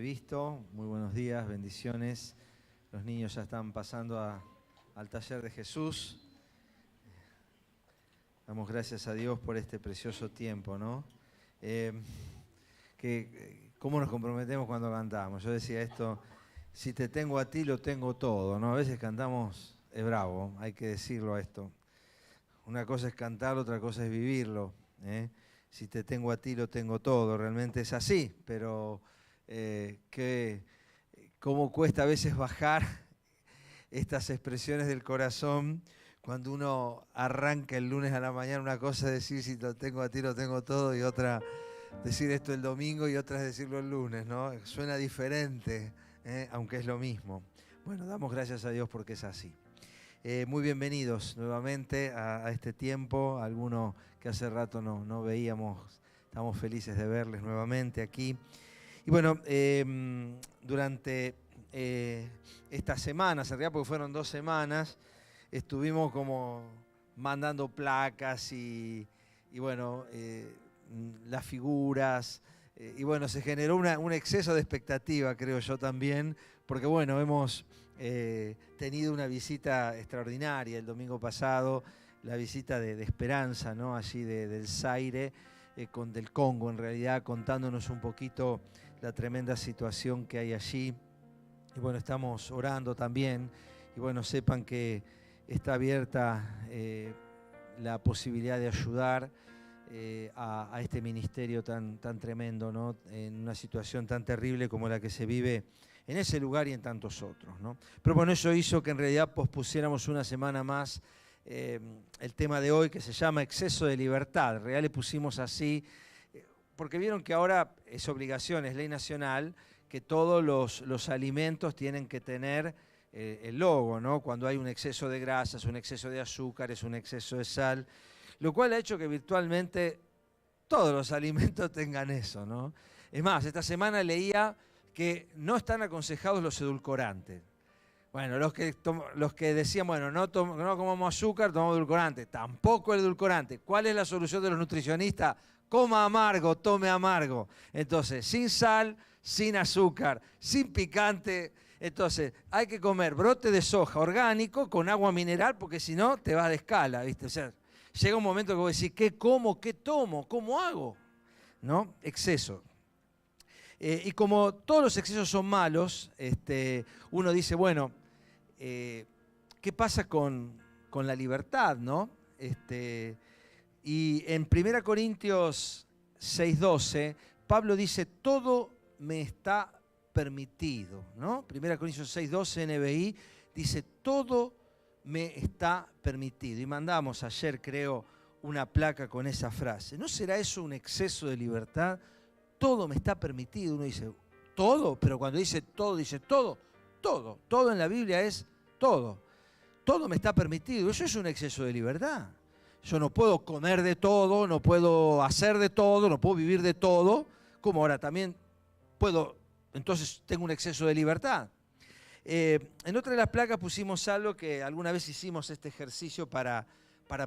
visto. Muy buenos días, bendiciones. Los niños ya están pasando al taller de Jesús. Damos gracias a Dios por este precioso tiempo, ¿no? ¿Cómo nos comprometemos cuando cantamos? Yo decía esto, si te tengo a ti, lo tengo todo, ¿no? A veces cantamos, es bravo, hay que decirlo esto. Una cosa es cantar, otra cosa es vivirlo, ¿eh? Si te tengo a ti, lo tengo todo. Realmente es así, pero cómo cuesta a veces bajar estas expresiones del corazón cuando uno arranca el lunes a la mañana. Una cosa es decir, si lo tengo a ti, lo tengo todo, y otra decir esto el domingo, y otra es decirlo el lunes, ¿no? Suena diferente, aunque es lo mismo. Bueno, damos gracias a Dios porque es así. Muy bienvenidos nuevamente a este tiempo. Algunos que hace rato no veíamos, estamos felices de verles nuevamente aquí. Y bueno, durante estas semanas, en realidad porque fueron 2 semanas, estuvimos como mandando placas y bueno, las figuras. Y bueno, se generó un exceso de expectativa, creo yo también, porque bueno, hemos tenido una visita extraordinaria el domingo pasado, la visita de Esperanza, ¿no? Allí del Zaire, del Congo en realidad, contándonos un poquito la tremenda situación que hay allí. Y bueno, estamos orando también, y bueno, sepan que está abierta la posibilidad de ayudar a este ministerio tan tremendo, ¿no? En una situación tan terrible como la que se vive en ese lugar y en tantos otros, ¿no? Pero bueno, eso hizo que en realidad pospusiéramos una semana más el tema de hoy, que se llama exceso de libertad. En realidad le pusimos así, porque vieron que ahora es obligación, es ley nacional, que todos los alimentos tienen que tener el logo, ¿no? Cuando hay un exceso de grasas, un exceso de azúcares, un exceso de sal, lo cual ha hecho que virtualmente todos los alimentos tengan eso, ¿no? Es más, esta semana leía que no están aconsejados los edulcorantes. Bueno, los que decían, bueno, no comamos azúcar, tomamos edulcorante. Tampoco el edulcorante. ¿Cuál es la solución de los nutricionistas? Coma amargo, tome amargo. Entonces, sin sal, sin azúcar, sin picante. Entonces, hay que comer brote de soja orgánico con agua mineral, porque si no, te vas de escala, ¿viste? O sea, llega un momento que vos decís, ¿qué como? ¿Qué tomo? ¿Cómo hago? ¿No? Exceso. Y como todos los excesos son malos, uno dice, bueno, ¿qué pasa con la libertad, no? Y en 1 Corintios 6:12, Pablo dice, todo me está permitido, ¿no? 1 Corintios 6:12, NBI, dice, todo me está permitido. Y mandamos ayer, creo, una placa con esa frase. ¿No será eso un exceso de libertad? Todo me está permitido. Uno dice, ¿todo? Pero cuando dice todo, todo. Todo en la Biblia es todo. Todo me está permitido. Eso es un exceso de libertad. Yo no puedo comer de todo, no puedo hacer de todo, no puedo vivir de todo. Como ahora también puedo, entonces tengo un exceso de libertad. En otra de las placas pusimos algo que alguna vez hicimos este ejercicio para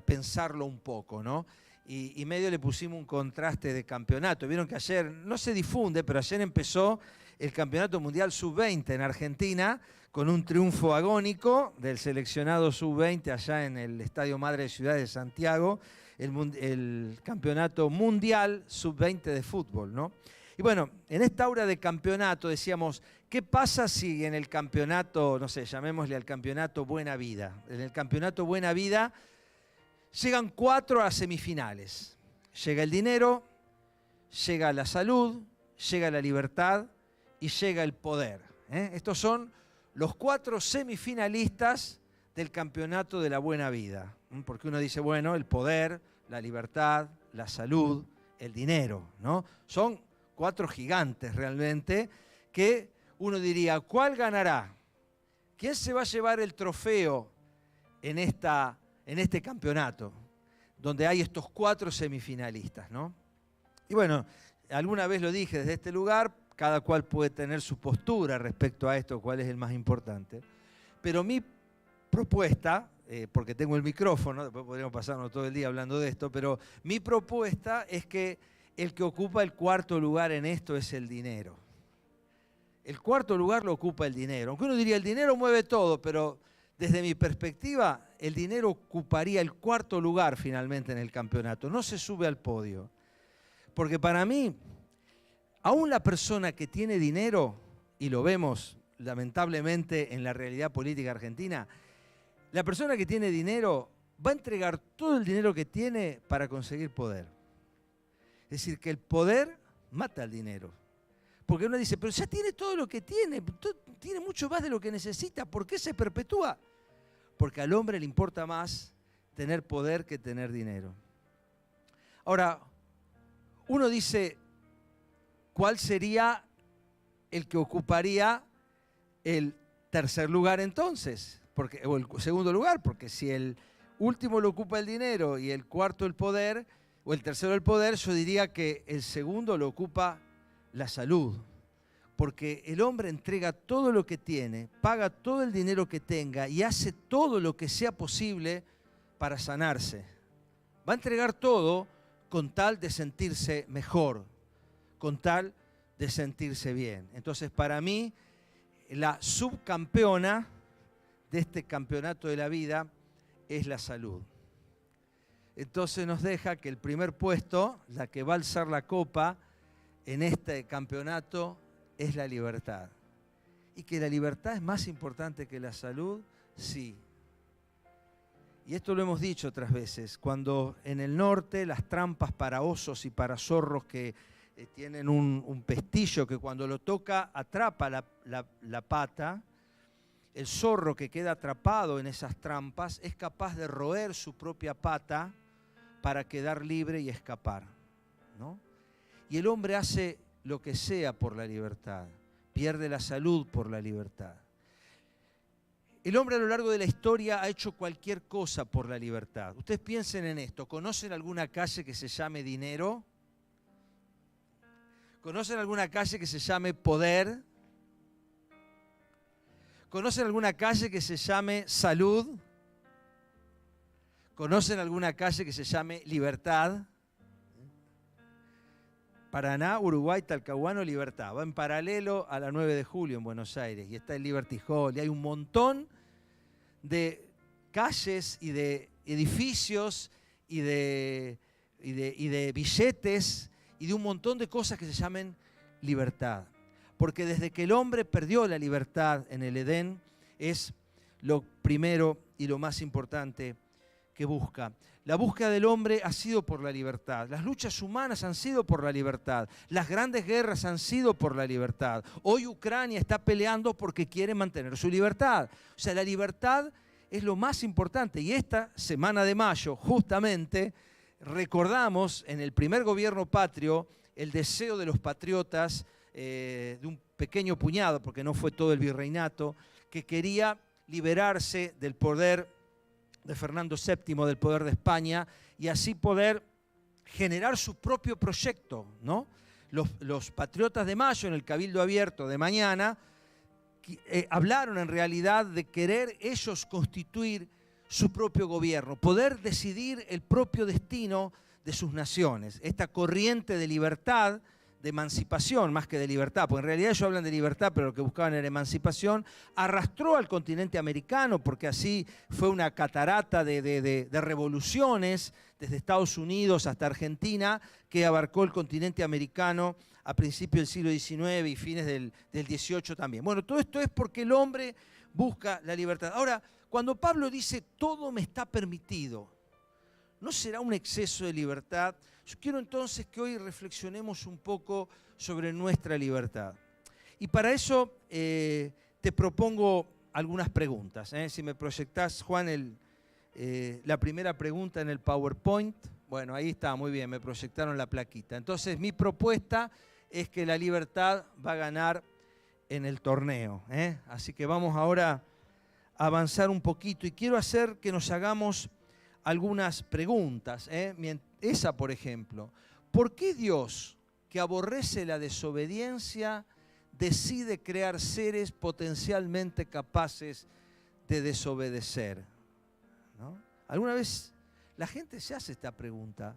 pensarlo un poco, ¿no? Y medio le pusimos un contraste de campeonato. Vieron que ayer, no se difunde, pero ayer empezó el Campeonato Mundial Sub-20 en Argentina, con un triunfo agónico del seleccionado Sub-20 allá en el Estadio Madre de Ciudad de Santiago, el Campeonato Mundial Sub-20 de fútbol, ¿no? Y bueno, en esta aura de campeonato decíamos, ¿qué pasa si en el campeonato, no sé, llamémosle al campeonato Buena Vida? En el campeonato Buena Vida llegan 4 a semifinales. Llega el dinero, llega la salud, llega la libertad y llega el poder. Estos son los 4 semifinalistas del campeonato de la buena vida. Porque uno dice, bueno, el poder, la libertad, la salud, el dinero, ¿no? Son 4 gigantes realmente que uno diría, ¿cuál ganará? ¿Quién se va a llevar el trofeo en este campeonato, donde hay estos 4 semifinalistas, ¿no? Y bueno, alguna vez lo dije desde este lugar, cada cual puede tener su postura respecto a esto, cuál es el más importante. Pero mi propuesta, porque tengo el micrófono, después podríamos pasarnos todo el día hablando de esto, pero mi propuesta es que el que ocupa el 4.º lugar en esto es el dinero. El cuarto lugar lo ocupa el dinero. Aunque uno diría, el dinero mueve todo, pero desde mi perspectiva, el dinero ocuparía el cuarto lugar finalmente en el campeonato. No se sube al podio. Porque para mí, aún la persona que tiene dinero, y lo vemos lamentablemente en la realidad política argentina, la persona que tiene dinero va a entregar todo el dinero que tiene para conseguir poder. Es decir, que el poder mata al dinero. Porque uno dice, pero ya tiene todo lo que tiene mucho más de lo que necesita, ¿por qué se perpetúa? Porque al hombre le importa más tener poder que tener dinero. Ahora, uno dice, ¿cuál sería el que ocuparía el tercer lugar entonces? O el segundo lugar, porque si el último lo ocupa el dinero y el cuarto el poder, o el tercero el poder, yo diría que el segundo lo ocupa la salud. Porque el hombre entrega todo lo que tiene, paga todo el dinero que tenga y hace todo lo que sea posible para sanarse. Va a entregar todo con tal de sentirse mejor, con tal de sentirse bien. Entonces, para mí, la subcampeona de este campeonato de la vida es la salud. Entonces nos deja que el primer puesto, la que va a alzar la copa en este campeonato, es la libertad. ¿Y que la libertad es más importante que la salud? Sí. Y esto lo hemos dicho otras veces. Cuando en el norte las trampas para osos y para zorros que tienen un pestillo que cuando lo toca atrapa la pata, el zorro que queda atrapado en esas trampas es capaz de roer su propia pata para quedar libre y escapar, ¿no? Y el hombre hace lo que sea por la libertad, pierde la salud por la libertad. El hombre a lo largo de la historia ha hecho cualquier cosa por la libertad. Ustedes piensen en esto, ¿conocen alguna calle que se llame dinero? ¿Conocen alguna calle que se llame poder? ¿Conocen alguna calle que se llame salud? ¿Conocen alguna calle que se llame libertad? Paraná, Uruguay, Talcahuano, Libertad. Va en paralelo a la 9 de julio en Buenos Aires y está el Liberty Hall. Y hay un montón de calles y de edificios y de billetes y de un montón de cosas que se llamen libertad. Porque desde que el hombre perdió la libertad en el Edén, es lo primero y lo más importante que busca. La búsqueda del hombre ha sido por la libertad. Las luchas humanas han sido por la libertad. Las grandes guerras han sido por la libertad. Hoy Ucrania está peleando porque quiere mantener su libertad. O sea, la libertad es lo más importante. Y esta semana de mayo, justamente, recordamos en el primer gobierno patrio el deseo de los patriotas, de un pequeño puñado, porque no fue todo el virreinato, que quería liberarse del poder de Fernando VII, del poder de España, y así poder generar su propio proyecto, ¿no? Los patriotas de mayo, en el Cabildo Abierto de mañana, hablaron en realidad de querer ellos constituir su propio gobierno, poder decidir el propio destino de sus naciones. Esta corriente de libertad, de emancipación más que de libertad, porque en realidad ellos hablan de libertad, pero lo que buscaban era emancipación, arrastró al continente americano, porque así fue una catarata de revoluciones, desde Estados Unidos hasta Argentina, que abarcó el continente americano a principios del siglo XIX y fines del XVIII también. Bueno, todo esto es porque el hombre busca la libertad. Ahora, cuando Pablo dice, todo me está permitido, ¿no será un exceso de libertad? Yo quiero entonces que hoy reflexionemos un poco sobre nuestra libertad. Y para eso te propongo algunas preguntas. Si me proyectás, Juan, la primera pregunta en el PowerPoint. Bueno, ahí está, muy bien, me proyectaron la plaquita. Entonces, mi propuesta es que la libertad va a ganar en el torneo. Así que vamos ahora a avanzar un poquito y quiero hacer que nos hagamos algunas preguntas. Esa, por ejemplo, ¿por qué Dios, que aborrece la desobediencia, decide crear seres potencialmente capaces de desobedecer? ¿No? ¿Alguna vez la gente se hace esta pregunta?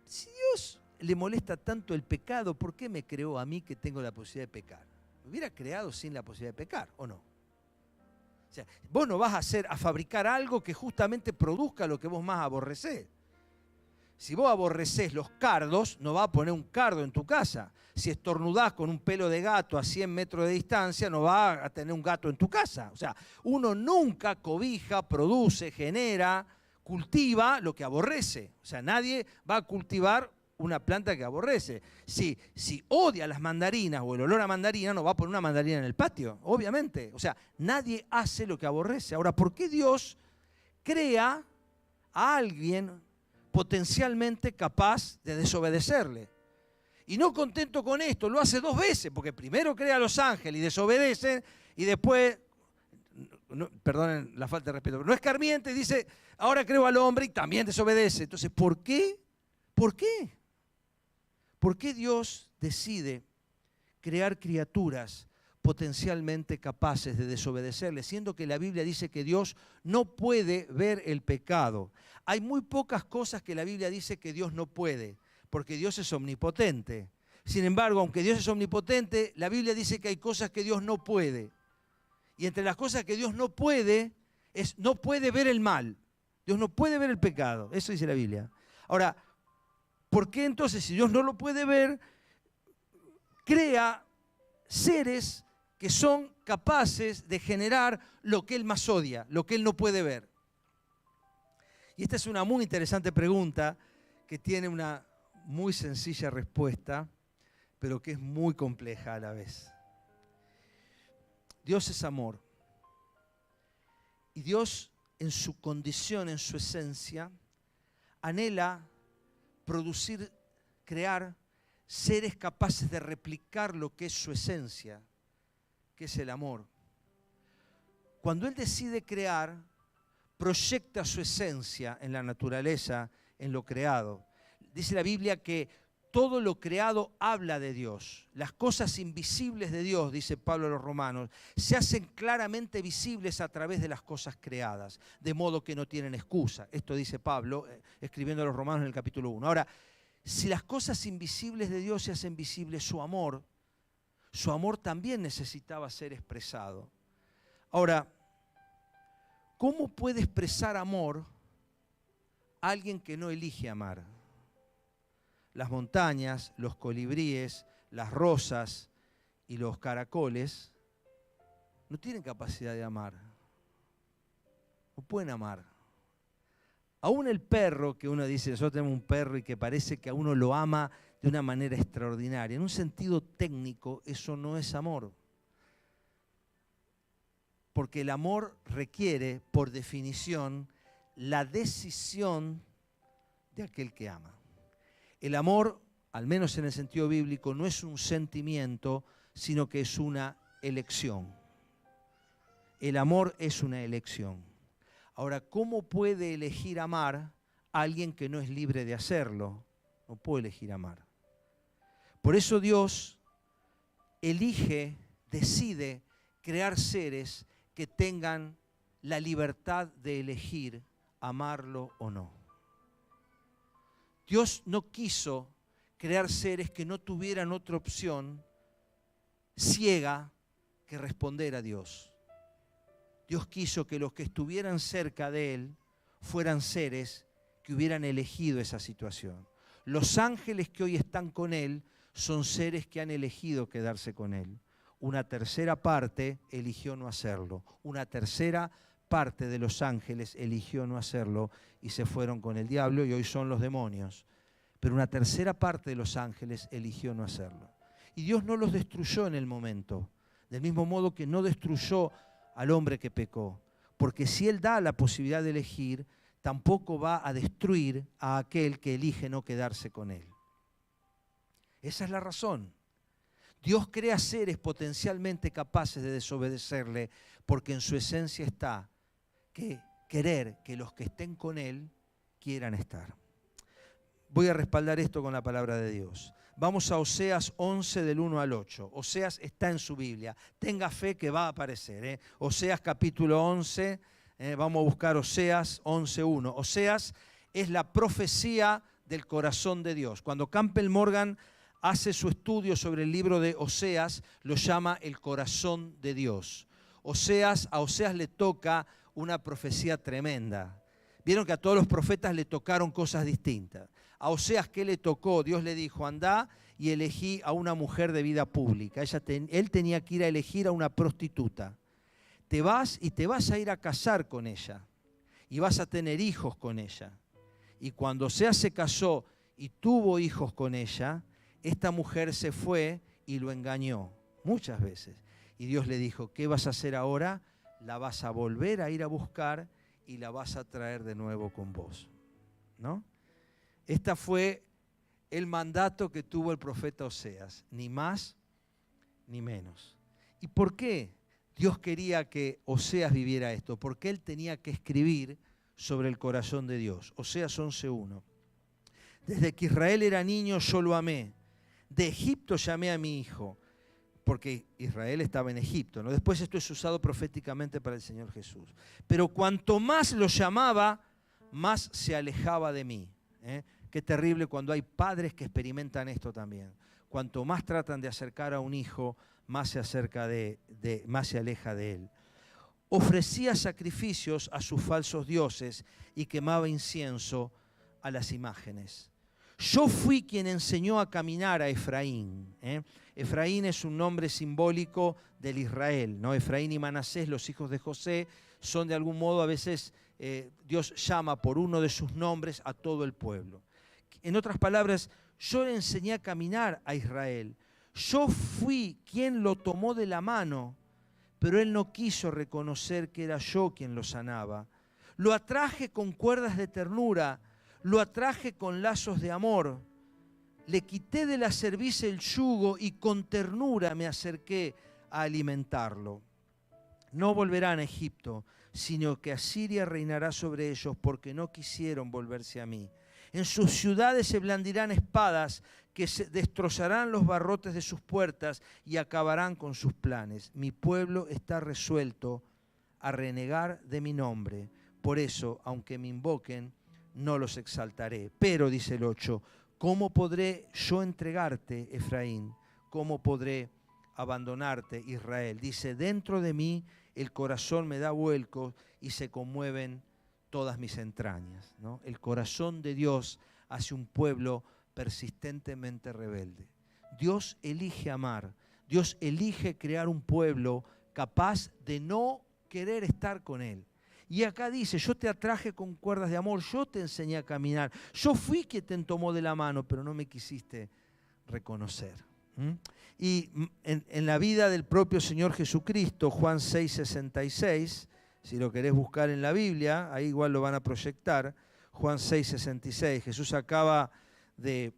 Si Dios le molesta tanto el pecado, ¿por qué me creó a mí que tengo la posibilidad de pecar? hubiera creado sin la posibilidad de pecar, ¿o no? O sea, vos no vas a fabricar algo que justamente produzca lo que vos más aborrecés. Si vos aborrecés los cardos, no vas a poner un cardo en tu casa. Si estornudás con un pelo de gato a 100 metros de distancia, no vas a tener un gato en tu casa. O sea, uno nunca cobija, produce, genera, cultiva lo que aborrece. O sea, nadie va a cultivar una planta que aborrece. Si odia las mandarinas o el olor a mandarina, no va a poner una mandarina en el patio, obviamente. O sea, nadie hace lo que aborrece. Ahora, ¿por qué Dios crea a alguien potencialmente capaz de desobedecerle? Y no contento con esto, lo hace 2 veces, porque primero crea a los ángeles y desobedecen, y después, perdonen la falta de respeto, pero no escarmiente y dice, ahora creo al hombre y también desobedece. Entonces, ¿por qué? ¿Por qué? ¿Por qué Dios decide crear criaturas potencialmente capaces de desobedecerle, siendo que la Biblia dice que Dios no puede ver el pecado? Hay muy pocas cosas que la Biblia dice que Dios no puede, porque Dios es omnipotente. Sin embargo, aunque Dios es omnipotente, la Biblia dice que hay cosas que Dios no puede. Y entre las cosas que Dios no puede, no puede ver el mal. Dios no puede ver el pecado. Eso dice la Biblia. Ahora, ¿por qué entonces, si Dios no lo puede ver, crea seres que son capaces de generar lo que Él más odia, lo que Él no puede ver? Y esta es una muy interesante pregunta que tiene una muy sencilla respuesta, pero que es muy compleja a la vez. Dios es amor. Y Dios, en su condición, en su esencia, anhela producir, crear seres capaces de replicar lo que es su esencia, que es el amor. Cuando Él decide crear, proyecta su esencia en la naturaleza, en lo creado. Dice la Biblia que todo lo creado habla de Dios. Las cosas invisibles de Dios, dice Pablo a los Romanos, se hacen claramente visibles a través de las cosas creadas, de modo que no tienen excusa. Esto dice Pablo, escribiendo a los Romanos en el capítulo 1. Ahora, si las cosas invisibles de Dios se hacen visibles, su amor también necesitaba ser expresado. Ahora, ¿cómo puede expresar amor alguien que no elige amar? Las montañas, los colibríes, las rosas y los caracoles no tienen capacidad de amar. No pueden amar. Aún el perro, que uno dice, nosotros tenemos un perro y que parece que a uno lo ama de una manera extraordinaria. En un sentido técnico, eso no es amor. Porque el amor requiere, por definición, la decisión de aquel que ama. El amor, al menos en el sentido bíblico, no es un sentimiento, sino que es una elección. El amor es una elección. Ahora, ¿cómo puede elegir amar a alguien que no es libre de hacerlo? No puede elegir amar. Por eso Dios decide crear seres que tengan la libertad de elegir amarlo o no. Dios no quiso crear seres que no tuvieran otra opción ciega que responder a Dios. Dios quiso que los que estuvieran cerca de Él fueran seres que hubieran elegido esa situación. Los ángeles que hoy están con Él son seres que han elegido quedarse con Él. Una tercera parte eligió no hacerlo. Una tercera parte de los ángeles eligió no hacerlo y se fueron con el diablo y hoy son los demonios. Pero una tercera parte de los ángeles eligió no hacerlo. Y Dios no los destruyó en el momento, del mismo modo que no destruyó al hombre que pecó. Porque si Él da la posibilidad de elegir, tampoco va a destruir a aquel que elige no quedarse con Él. Esa es la razón. Dios crea seres potencialmente capaces de desobedecerle porque en su esencia está que querer que los que estén con Él quieran estar. Voy a respaldar esto con la palabra de Dios. Vamos a Oseas 11 del 1 al 8. Oseas está en su Biblia. Tenga fe que va a aparecer. Oseas capítulo 11. Vamos a buscar Oseas 11:1. Oseas es la profecía del corazón de Dios. Cuando Campbell Morgan hace su estudio sobre el libro de Oseas, lo llama el corazón de Dios. A Oseas le toca una profecía tremenda. Vieron que a todos los profetas le tocaron cosas distintas. A Oseas, ¿qué le tocó? Dios le dijo, andá y elegí a una mujer de vida pública. Él tenía que ir a elegir a una prostituta. Te vas y te vas a ir a casar con ella. Y vas a tener hijos con ella. Y cuando Oseas se casó y tuvo hijos con ella, esta mujer se fue y lo engañó muchas veces. Y Dios le dijo, ¿qué vas a hacer ahora? La vas a volver a ir a buscar y la vas a traer de nuevo con vos, ¿no? Este fue el mandato que tuvo el profeta Oseas, ni más ni menos. ¿Y por qué Dios quería que Oseas viviera esto? Porque él tenía que escribir sobre el corazón de Dios. Oseas 11:1. Desde que Israel era niño yo lo amé. De Egipto llamé a mi hijo. Porque Israel estaba en Egipto, ¿no? Después esto es usado proféticamente para el Señor Jesús. Pero cuanto más lo llamaba, más se alejaba de mí. Qué terrible cuando hay padres que experimentan esto también. Cuanto más tratan de acercar a un hijo, más se acerca más se aleja de él. Ofrecía sacrificios a sus falsos dioses y quemaba incienso a las imágenes. Yo fui quien enseñó a caminar a Efraín. Efraín es un nombre simbólico del Israel, ¿no? Efraín y Manasés, los hijos de José, son de algún modo, a veces Dios llama por uno de sus nombres a todo el pueblo. En otras palabras, yo le enseñé a caminar a Israel. Yo fui quien lo tomó de la mano, pero él no quiso reconocer que era yo quien lo sanaba. Lo atraje con cuerdas de ternura, lo atraje con lazos de amor. Le quité de la cerviz el yugo y con ternura me acerqué a alimentarlo. No volverán a Egipto, sino que Asiria reinará sobre ellos porque no quisieron volverse a mí. En sus ciudades se blandirán espadas que destrozarán los barrotes de sus puertas y acabarán con sus planes. Mi pueblo está resuelto a renegar de mi nombre. Por eso, aunque me invoquen, no los exaltaré. Pero, dice el 8, ¿cómo podré yo entregarte, Efraín? ¿Cómo podré abandonarte, Israel? Dice, dentro de mí el corazón me da vuelcos y se conmueven todas mis entrañas, ¿no? El corazón de Dios hacia un pueblo persistentemente rebelde. Dios elige amar. Dios elige crear un pueblo capaz de no querer estar con Él. Y acá dice, yo te atraje con cuerdas de amor, yo te enseñé a caminar, yo fui quien te tomó de la mano, pero no me quisiste reconocer. Y en la vida del propio Señor Jesucristo, Juan 6:66, si lo querés buscar en la Biblia, ahí igual lo van a proyectar, Juan 6:66, Jesús acaba de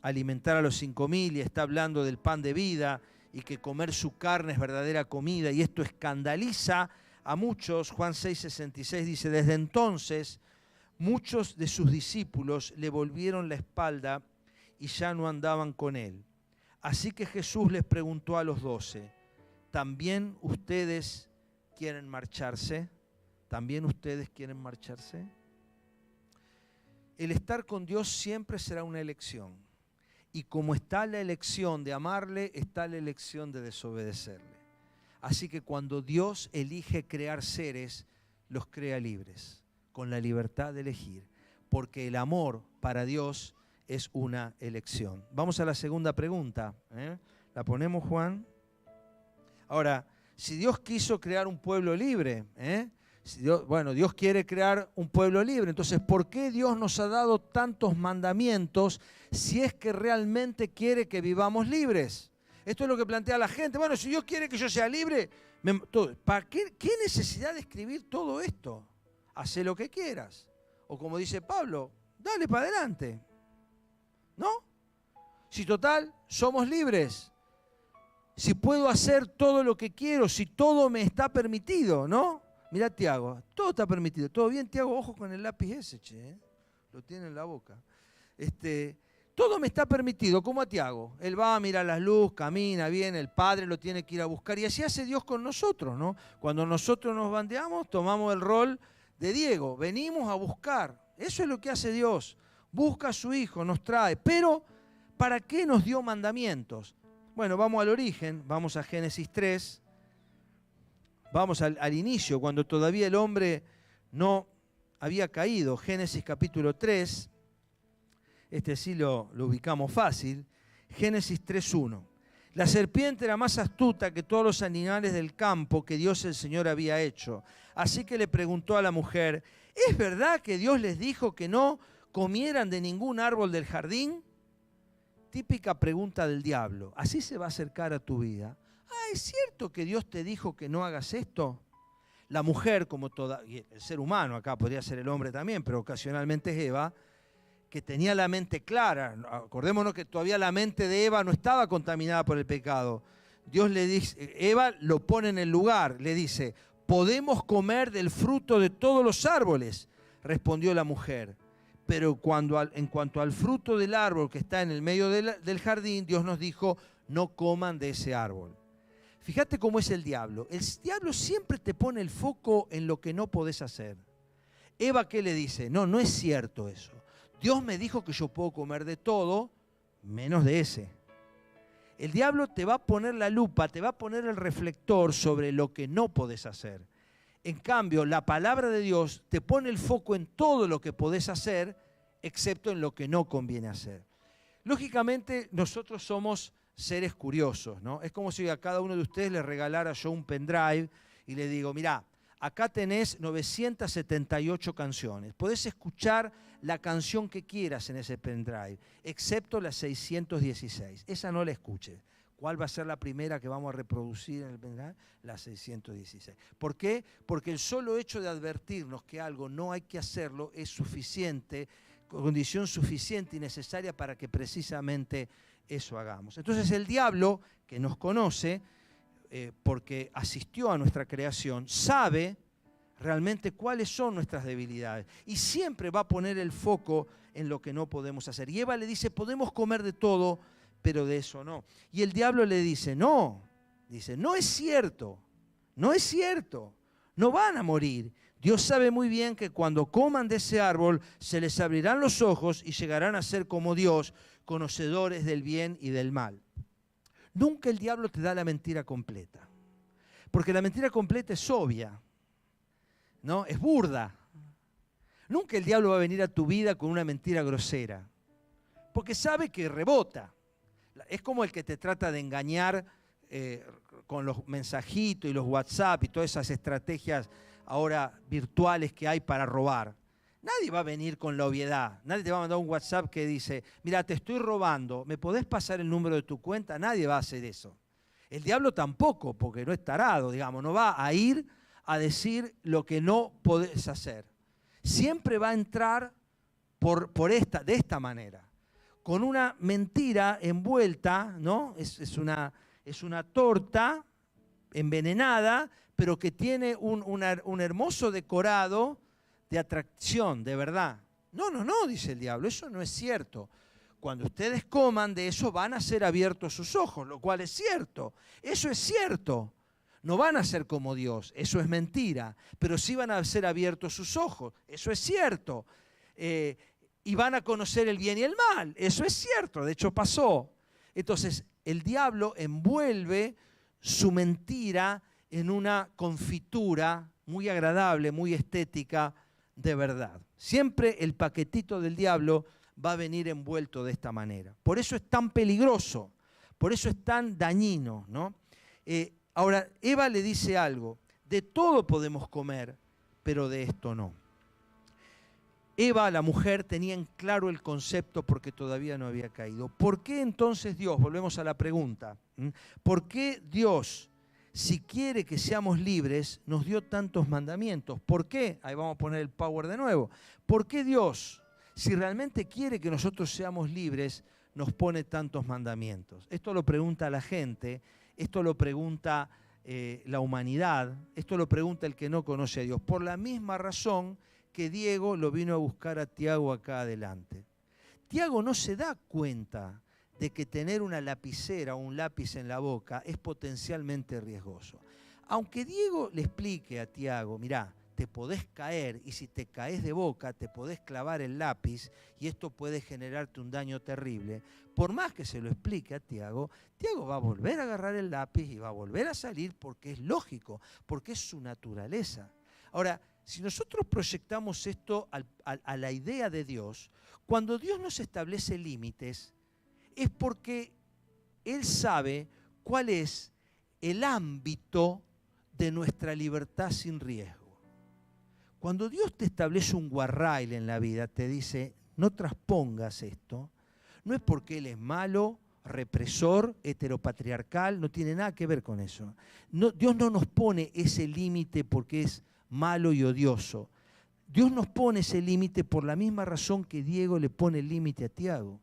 alimentar a los 5.000 y está hablando del pan de vida y que comer su carne es verdadera comida, y esto escandaliza a muchos. Juan 6:66 dice, desde entonces muchos de sus discípulos le volvieron la espalda y ya no andaban con él. Así que Jesús les preguntó a los 12, ¿también ustedes quieren marcharse? ¿También ustedes quieren marcharse? El estar con Dios siempre será una elección. Y como está la elección de amarle, está la elección de desobedecerle. Así que cuando Dios elige crear seres, los crea libres, con la libertad de elegir. Porque el amor para Dios es una elección. Vamos a la segunda pregunta. ¿La ponemos, Juan? Ahora, si Dios quiso crear un pueblo libre, Dios quiere crear un pueblo libre. Entonces, ¿por qué Dios nos ha dado tantos mandamientos si es que realmente quiere que vivamos libres? Esto es lo que plantea la gente. Bueno, si Dios quiere que yo sea libre, ¿para qué necesidad de escribir todo esto? Hacé lo que quieras. O como dice Pablo, dale para adelante. ¿No? Si total, somos libres. Si puedo hacer todo lo que quiero, si todo me está permitido, ¿no? Mirá, Tiago, todo está permitido. ¿Todo bien, Tiago? Ojo con el lápiz ese, che. Lo tiene en la boca. Todo me está permitido, como a Tiago. Él va a mirar las luces, camina bien, el Padre lo tiene que ir a buscar. Y así hace Dios con nosotros, ¿no? Cuando nosotros nos bandeamos, tomamos el rol de Diego. Venimos a buscar. Eso es lo que hace Dios. Busca a su Hijo, nos trae. Pero ¿para qué nos dio mandamientos? Bueno, vamos al origen, vamos a Génesis 3, vamos al inicio, cuando todavía el hombre no había caído. Génesis capítulo 3, este sí lo ubicamos fácil. Génesis 3:1. La serpiente era más astuta que todos los animales del campo que Dios el Señor había hecho. Así que le preguntó a la mujer, ¿es verdad que Dios les dijo que no comieran de ningún árbol del jardín? Típica pregunta del diablo. Así se va a acercar a tu vida. ¿Es cierto que Dios te dijo que no hagas esto? La mujer, como toda, y el ser humano, acá podría ser el hombre también, pero ocasionalmente es Eva, que tenía la mente clara. Acordémonos que todavía la mente de Eva no estaba contaminada por el pecado. Dios le dice, Eva lo pone en el lugar, le dice, ¿podemos comer del fruto de todos los árboles? Respondió la mujer. Pero en cuanto al fruto del árbol que está en el medio del jardín, Dios nos dijo, no coman de ese árbol. Fíjate cómo es el diablo. El diablo siempre te pone el foco en lo que no podés hacer. Eva, ¿qué le dice? No, no es cierto eso. Dios me dijo que yo puedo comer de todo, menos de ese. El diablo te va a poner la lupa, te va a poner el reflector sobre lo que no podés hacer. En cambio, la palabra de Dios te pone el foco en todo lo que podés hacer, excepto en lo que no conviene hacer. Lógicamente, nosotros somos seres curiosos, ¿no? Es como si a cada uno de ustedes le regalara yo un pendrive y le digo, mirá, acá tenés 978 canciones. Podés escuchar la canción que quieras en ese pendrive, excepto la 616. Esa no la escuches. ¿Cuál va a ser la primera que vamos a reproducir en el pendrive? La 616. ¿Por qué? Porque el solo hecho de advertirnos que algo no hay que hacerlo es suficiente, condición suficiente y necesaria para que precisamente eso hagamos. Entonces el diablo, que nos conoce, porque asistió a nuestra creación, sabe realmente cuáles son nuestras debilidades y siempre va a poner el foco en lo que no podemos hacer. Y Eva le dice, podemos comer de todo, pero de eso no. Y el diablo le dice, no es cierto, no es cierto, no van a morir. Dios sabe muy bien que cuando coman de ese árbol se les abrirán los ojos y llegarán a ser como Dios, conocedores del bien y del mal. Nunca el diablo te da la mentira completa, porque la mentira completa es obvia, ¿no? Es burda. Nunca el diablo va a venir a tu vida con una mentira grosera, porque sabe que rebota. Es como el que te trata de engañar con los mensajitos y los WhatsApp y todas esas estrategias ahora virtuales que hay para robar. Nadie va a venir con la obviedad. Nadie te va a mandar un WhatsApp que dice, mira, te estoy robando, ¿me podés pasar el número de tu cuenta? Nadie va a hacer eso. El diablo tampoco, porque no es tarado, digamos, no va a ir a decir lo que no podés hacer. Siempre va a entrar de esta manera, con una mentira envuelta, ¿no? Es una torta envenenada, pero que tiene un hermoso decorado de atracción, de verdad. No, dice el diablo, eso no es cierto. Cuando ustedes coman de eso van a ser abiertos sus ojos, lo cual es cierto. Eso es cierto. No van a ser como Dios, eso es mentira, pero sí van a ser abiertos sus ojos, eso es cierto. Y van a conocer el bien y el mal, eso es cierto, de hecho pasó. Entonces, el diablo envuelve su mentira en una confitura muy agradable, muy estética, de verdad. Siempre el paquetito del diablo va a venir envuelto de esta manera. Por eso es tan peligroso, por eso es tan dañino, ¿no? Ahora, Eva le dice algo, de todo podemos comer, pero de esto no. Eva, la mujer, tenía en claro el concepto porque todavía no había caído. ¿Por qué entonces Dios, volvemos a la pregunta, ¿por qué Dios, si quiere que seamos libres, nos dio tantos mandamientos? ¿Por qué? Ahí vamos a poner el power de nuevo. ¿Por qué Dios, si realmente quiere que nosotros seamos libres, nos pone tantos mandamientos? Esto lo pregunta la gente, esto lo pregunta la humanidad, esto lo pregunta el que no conoce a Dios. Por la misma razón que Diego lo vino a buscar a Tiago acá adelante. Tiago no se da cuenta de que tener una lapicera o un lápiz en la boca es potencialmente riesgoso. Aunque Diego le explique a Tiago, mirá, te podés caer y si te caes de boca te podés clavar el lápiz y esto puede generarte un daño terrible. Por más que se lo explique a Tiago, Tiago va a volver a agarrar el lápiz y va a volver a salir porque es lógico, porque es su naturaleza. Ahora, si nosotros proyectamos esto a la idea de Dios, cuando Dios nos establece límites, es porque Él sabe cuál es el ámbito de nuestra libertad sin riesgo. Cuando Dios te establece un guarrail en la vida, te dice, no traspongas esto, no es porque Él es malo, represor, heteropatriarcal, no tiene nada que ver con eso. No, Dios no nos pone ese límite porque es malo y odioso. Dios nos pone ese límite por la misma razón que Diego le pone el límite a Tiago.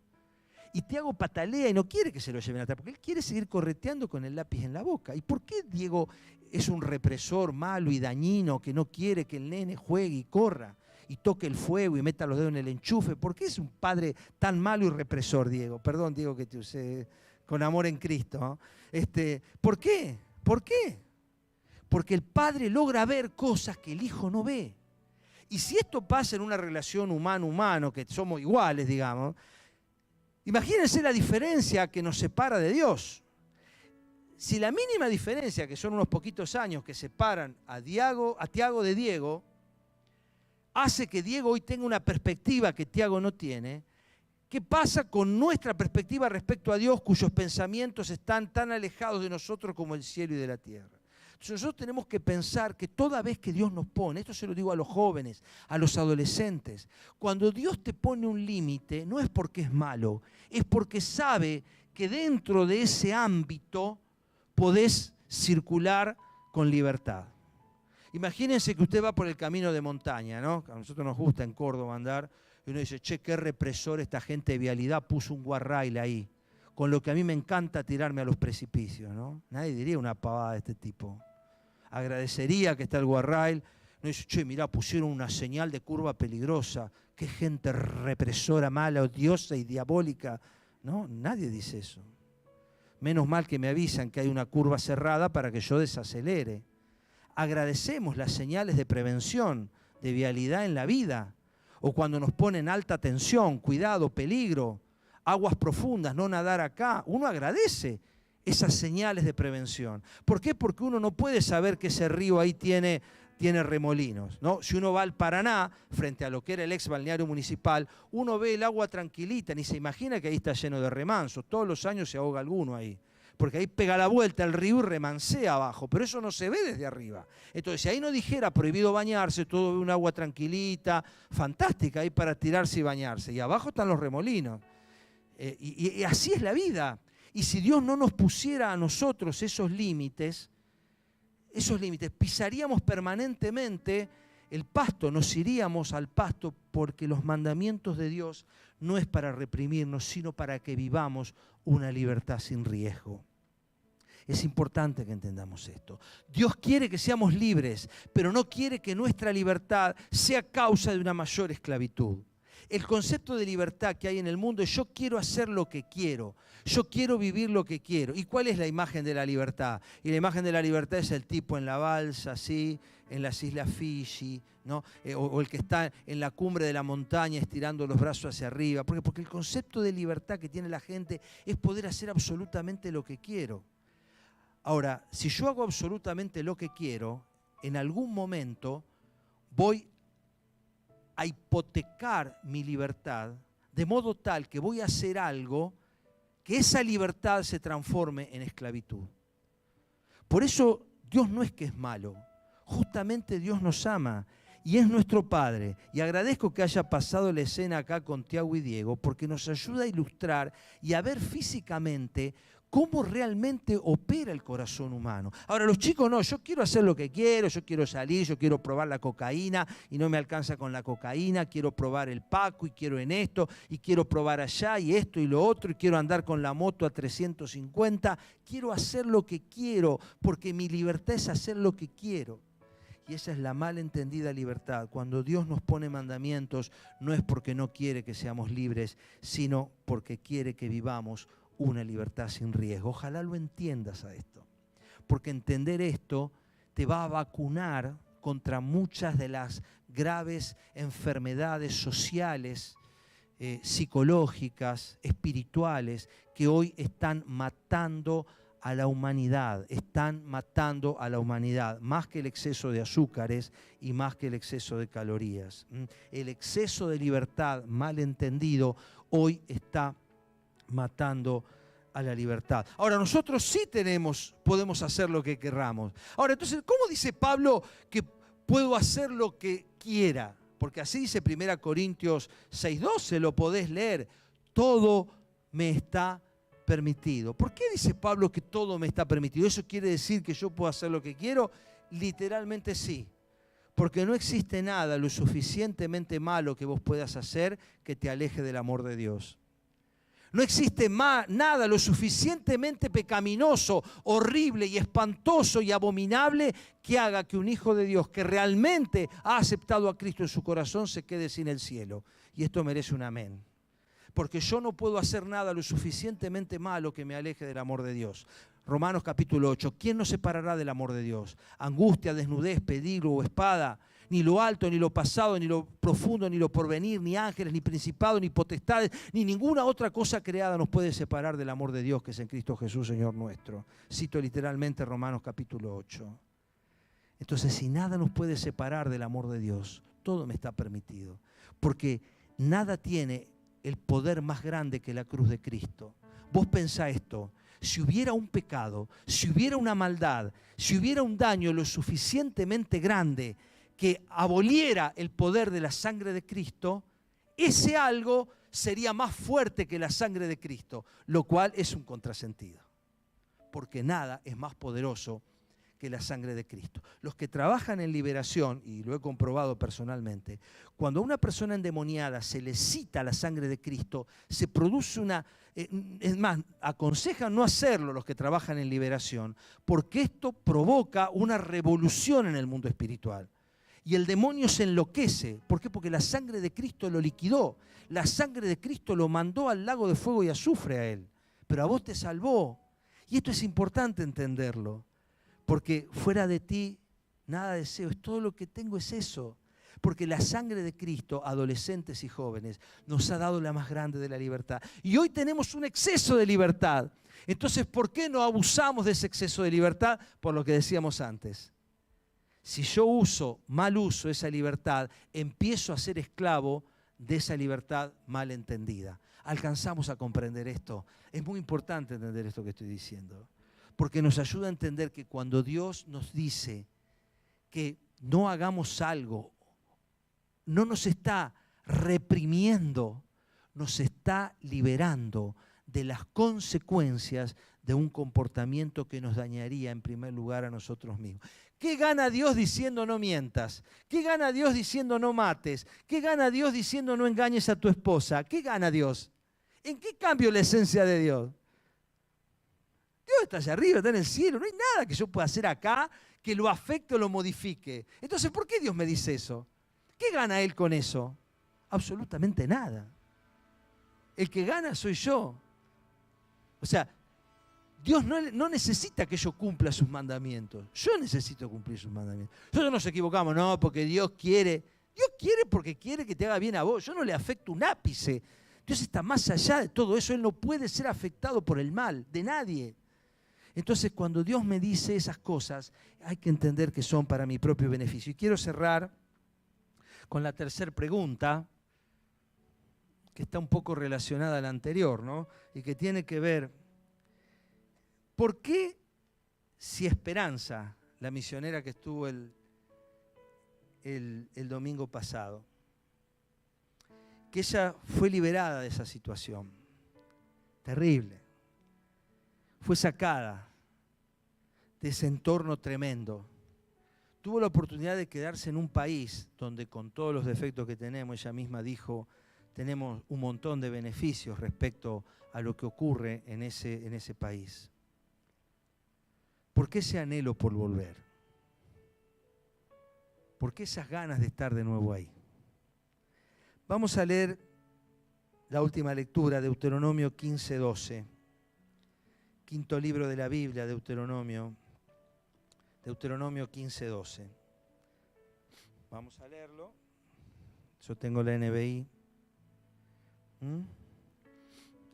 Y Tiago patalea y no quiere que se lo lleven atrás, porque él quiere seguir correteando con el lápiz en la boca. ¿Y por qué Diego es un represor malo y dañino que no quiere que el nene juegue y corra y toque el fuego y meta los dedos en el enchufe? ¿Por qué es un padre tan malo y represor, Diego? Perdón, Diego, que te usé con amor en Cristo, ¿no? ¿Por qué? ¿Por qué? Porque el padre logra ver cosas que el hijo no ve. Y si esto pasa en una relación humano-humano, que somos iguales, digamos, imagínense la diferencia que nos separa de Dios. Si la mínima diferencia, que son unos poquitos años que separan a Tiago de Diego, hace que Diego hoy tenga una perspectiva que Tiago no tiene, ¿qué pasa con nuestra perspectiva respecto a Dios, cuyos pensamientos están tan alejados de nosotros como el cielo y de la tierra? Entonces nosotros tenemos que pensar que toda vez que Dios nos pone, esto se lo digo a los jóvenes, a los adolescentes, cuando Dios te pone un límite, no es porque es malo, es porque sabe que dentro de ese ámbito podés circular con libertad. Imagínense que usted va por el camino de montaña, ¿no? A nosotros nos gusta en Córdoba andar, y uno dice, che, qué represor esta gente de vialidad, puso un guarrail ahí, con lo que a mí me encanta tirarme a los precipicios, ¿no? Nadie diría una pavada de este tipo. Agradecería que está el guarrail. No dice, che, mirá, pusieron una señal de curva peligrosa. Qué gente represora, mala, odiosa y diabólica. No, nadie dice eso. Menos mal que me avisan que hay una curva cerrada para que yo desacelere. Agradecemos las señales de prevención, de vialidad en la vida. O cuando nos ponen alta tensión, cuidado, peligro, aguas profundas, no nadar acá. Uno agradece esas señales de prevención. ¿Por qué? Porque uno no puede saber que ese río ahí tiene remolinos, ¿no? Si uno va al Paraná, frente a lo que era el ex balneario municipal, uno ve el agua tranquilita, ni se imagina que ahí está lleno de remansos. Todos los años se ahoga alguno ahí, porque ahí pega la vuelta el río y remansea abajo, pero eso no se ve desde arriba. Entonces, si ahí no dijera prohibido bañarse, todo ve un agua tranquilita, fantástica ahí para tirarse y bañarse, y abajo están los remolinos. Y así es la vida. Y si Dios no nos pusiera a nosotros esos límites, pisaríamos permanentemente el pasto, nos iríamos al pasto, porque los mandamientos de Dios no es para reprimirnos, sino para que vivamos una libertad sin riesgo. Es importante que entendamos esto. Dios quiere que seamos libres, pero no quiere que nuestra libertad sea causa de una mayor esclavitud. El concepto de libertad que hay en el mundo es yo quiero hacer lo que quiero, yo quiero vivir lo que quiero. ¿Y cuál es la imagen de la libertad? Y la imagen de la libertad es el tipo en la balsa, así, en las islas Fiji, ¿no? O el que está en la cumbre de la montaña estirando los brazos hacia arriba. Porque el concepto de libertad que tiene la gente es poder hacer absolutamente lo que quiero. Ahora, si yo hago absolutamente lo que quiero, en algún momento voy a hipotecar mi libertad, de modo tal que voy a hacer algo que esa libertad se transforme en esclavitud. Por eso Dios no es que es malo, justamente Dios nos ama y es nuestro Padre. Y agradezco que haya pasado la escena acá con Tiago y Diego, porque nos ayuda a ilustrar y a ver físicamente cómo realmente opera el corazón humano. Ahora, los chicos no, yo quiero hacer lo que quiero, yo quiero salir, yo quiero probar la cocaína y no me alcanza con la cocaína, quiero probar el Paco y quiero en esto y quiero probar allá y esto y lo otro y quiero andar con la moto a 350, quiero hacer lo que quiero porque mi libertad es hacer lo que quiero. Y esa es la mal entendida libertad. Cuando Dios nos pone mandamientos, no es porque no quiere que seamos libres, sino porque quiere que vivamos una libertad sin riesgo. Ojalá lo entiendas a esto, porque entender esto te va a vacunar contra muchas de las graves enfermedades sociales, psicológicas, espirituales, que hoy están matando a la humanidad, están matando a la humanidad, más que el exceso de azúcares y más que el exceso de calorías. El exceso de libertad, mal entendido, hoy está matando a la libertad. Ahora, nosotros sí podemos hacer lo que querramos. Ahora, entonces, ¿cómo dice Pablo que puedo hacer lo que quiera? Porque así dice 1 Corintios 6:12, lo podés leer. Todo me está permitido. ¿Por qué dice Pablo que todo me está permitido? ¿Eso quiere decir que yo puedo hacer lo que quiero? Literalmente sí. Porque no existe nada lo suficientemente malo que vos puedas hacer que te aleje del amor de Dios. No existe nada lo suficientemente pecaminoso, horrible y espantoso y abominable que haga que un hijo de Dios que realmente ha aceptado a Cristo en su corazón se quede sin el cielo. Y esto merece un amén. Porque yo no puedo hacer nada lo suficientemente malo que me aleje del amor de Dios. Romanos capítulo 8. ¿Quién nos separará del amor de Dios? Angustia, desnudez, peligro o espada. Ni lo alto, ni lo pasado, ni lo profundo, ni lo porvenir, ni ángeles, ni principados, ni potestades, ni ninguna otra cosa creada nos puede separar del amor de Dios que es en Cristo Jesús, Señor nuestro. Cito literalmente Romanos capítulo 8. Entonces, si nada nos puede separar del amor de Dios, todo me está permitido. Porque nada tiene el poder más grande que la cruz de Cristo. Vos pensá esto. Si hubiera un pecado, si hubiera una maldad, si hubiera un daño lo suficientemente grande que aboliera el poder de la sangre de Cristo, ese algo sería más fuerte que la sangre de Cristo, lo cual es un contrasentido. Porque nada es más poderoso que la sangre de Cristo. Los que trabajan en liberación, y lo he comprobado personalmente, cuando a una persona endemoniada se le cita la sangre de Cristo, se produce es más, aconsejan no hacerlo los que trabajan en liberación, porque esto provoca una revolución en el mundo espiritual. Y el demonio se enloquece. ¿Por qué? Porque la sangre de Cristo lo liquidó. La sangre de Cristo lo mandó al lago de fuego y azufre a él. Pero a vos te salvó. Y esto es importante entenderlo. Porque fuera de ti nada deseo. Es todo lo que tengo es eso. Porque la sangre de Cristo, adolescentes y jóvenes, nos ha dado la más grande de la libertad. Y hoy tenemos un exceso de libertad. Entonces, ¿por qué no abusamos de ese exceso de libertad? Por lo que decíamos antes. Si yo mal uso esa libertad, empiezo a ser esclavo de esa libertad mal entendida. ¿Alcanzamos a comprender esto? Es muy importante entender esto que estoy diciendo, porque nos ayuda a entender que cuando Dios nos dice que no hagamos algo, no nos está reprimiendo, nos está liberando de las consecuencias de un comportamiento que nos dañaría en primer lugar a nosotros mismos. ¿Qué gana Dios diciendo no mientas? ¿Qué gana Dios diciendo no mates? ¿Qué gana Dios diciendo no engañes a tu esposa? ¿Qué gana Dios? ¿En qué cambio la esencia de Dios? Dios está allá arriba, está en el cielo. No hay nada que yo pueda hacer acá que lo afecte o lo modifique. Entonces, ¿por qué Dios me dice eso? ¿Qué gana Él con eso? Absolutamente nada. El que gana soy yo. O sea, Dios no necesita que yo cumpla sus mandamientos. Yo necesito cumplir sus mandamientos. Nosotros nos equivocamos, no, porque Dios quiere. Dios quiere porque quiere que te haga bien a vos. Yo no le afecto un ápice. Dios está más allá de todo eso. Él no puede ser afectado por el mal de nadie. Entonces, cuando Dios me dice esas cosas, hay que entender que son para mi propio beneficio. Y quiero cerrar con la tercera pregunta, que está un poco relacionada a la anterior, ¿no? Y que tiene que ver, ¿por qué si Esperanza, la misionera que estuvo el domingo pasado, que ella fue liberada de esa situación terrible, fue sacada de ese entorno tremendo, tuvo la oportunidad de quedarse en un país donde con todos los defectos que tenemos, ella misma dijo, tenemos un montón de beneficios respecto a lo que ocurre en ese país? ¿Por qué ese anhelo por volver? ¿Por qué esas ganas de estar de nuevo ahí? Vamos a leer la última lectura, Deuteronomio 15:12. Quinto libro de la Biblia, Deuteronomio 15:12. Vamos a leerlo. Yo tengo la NBI.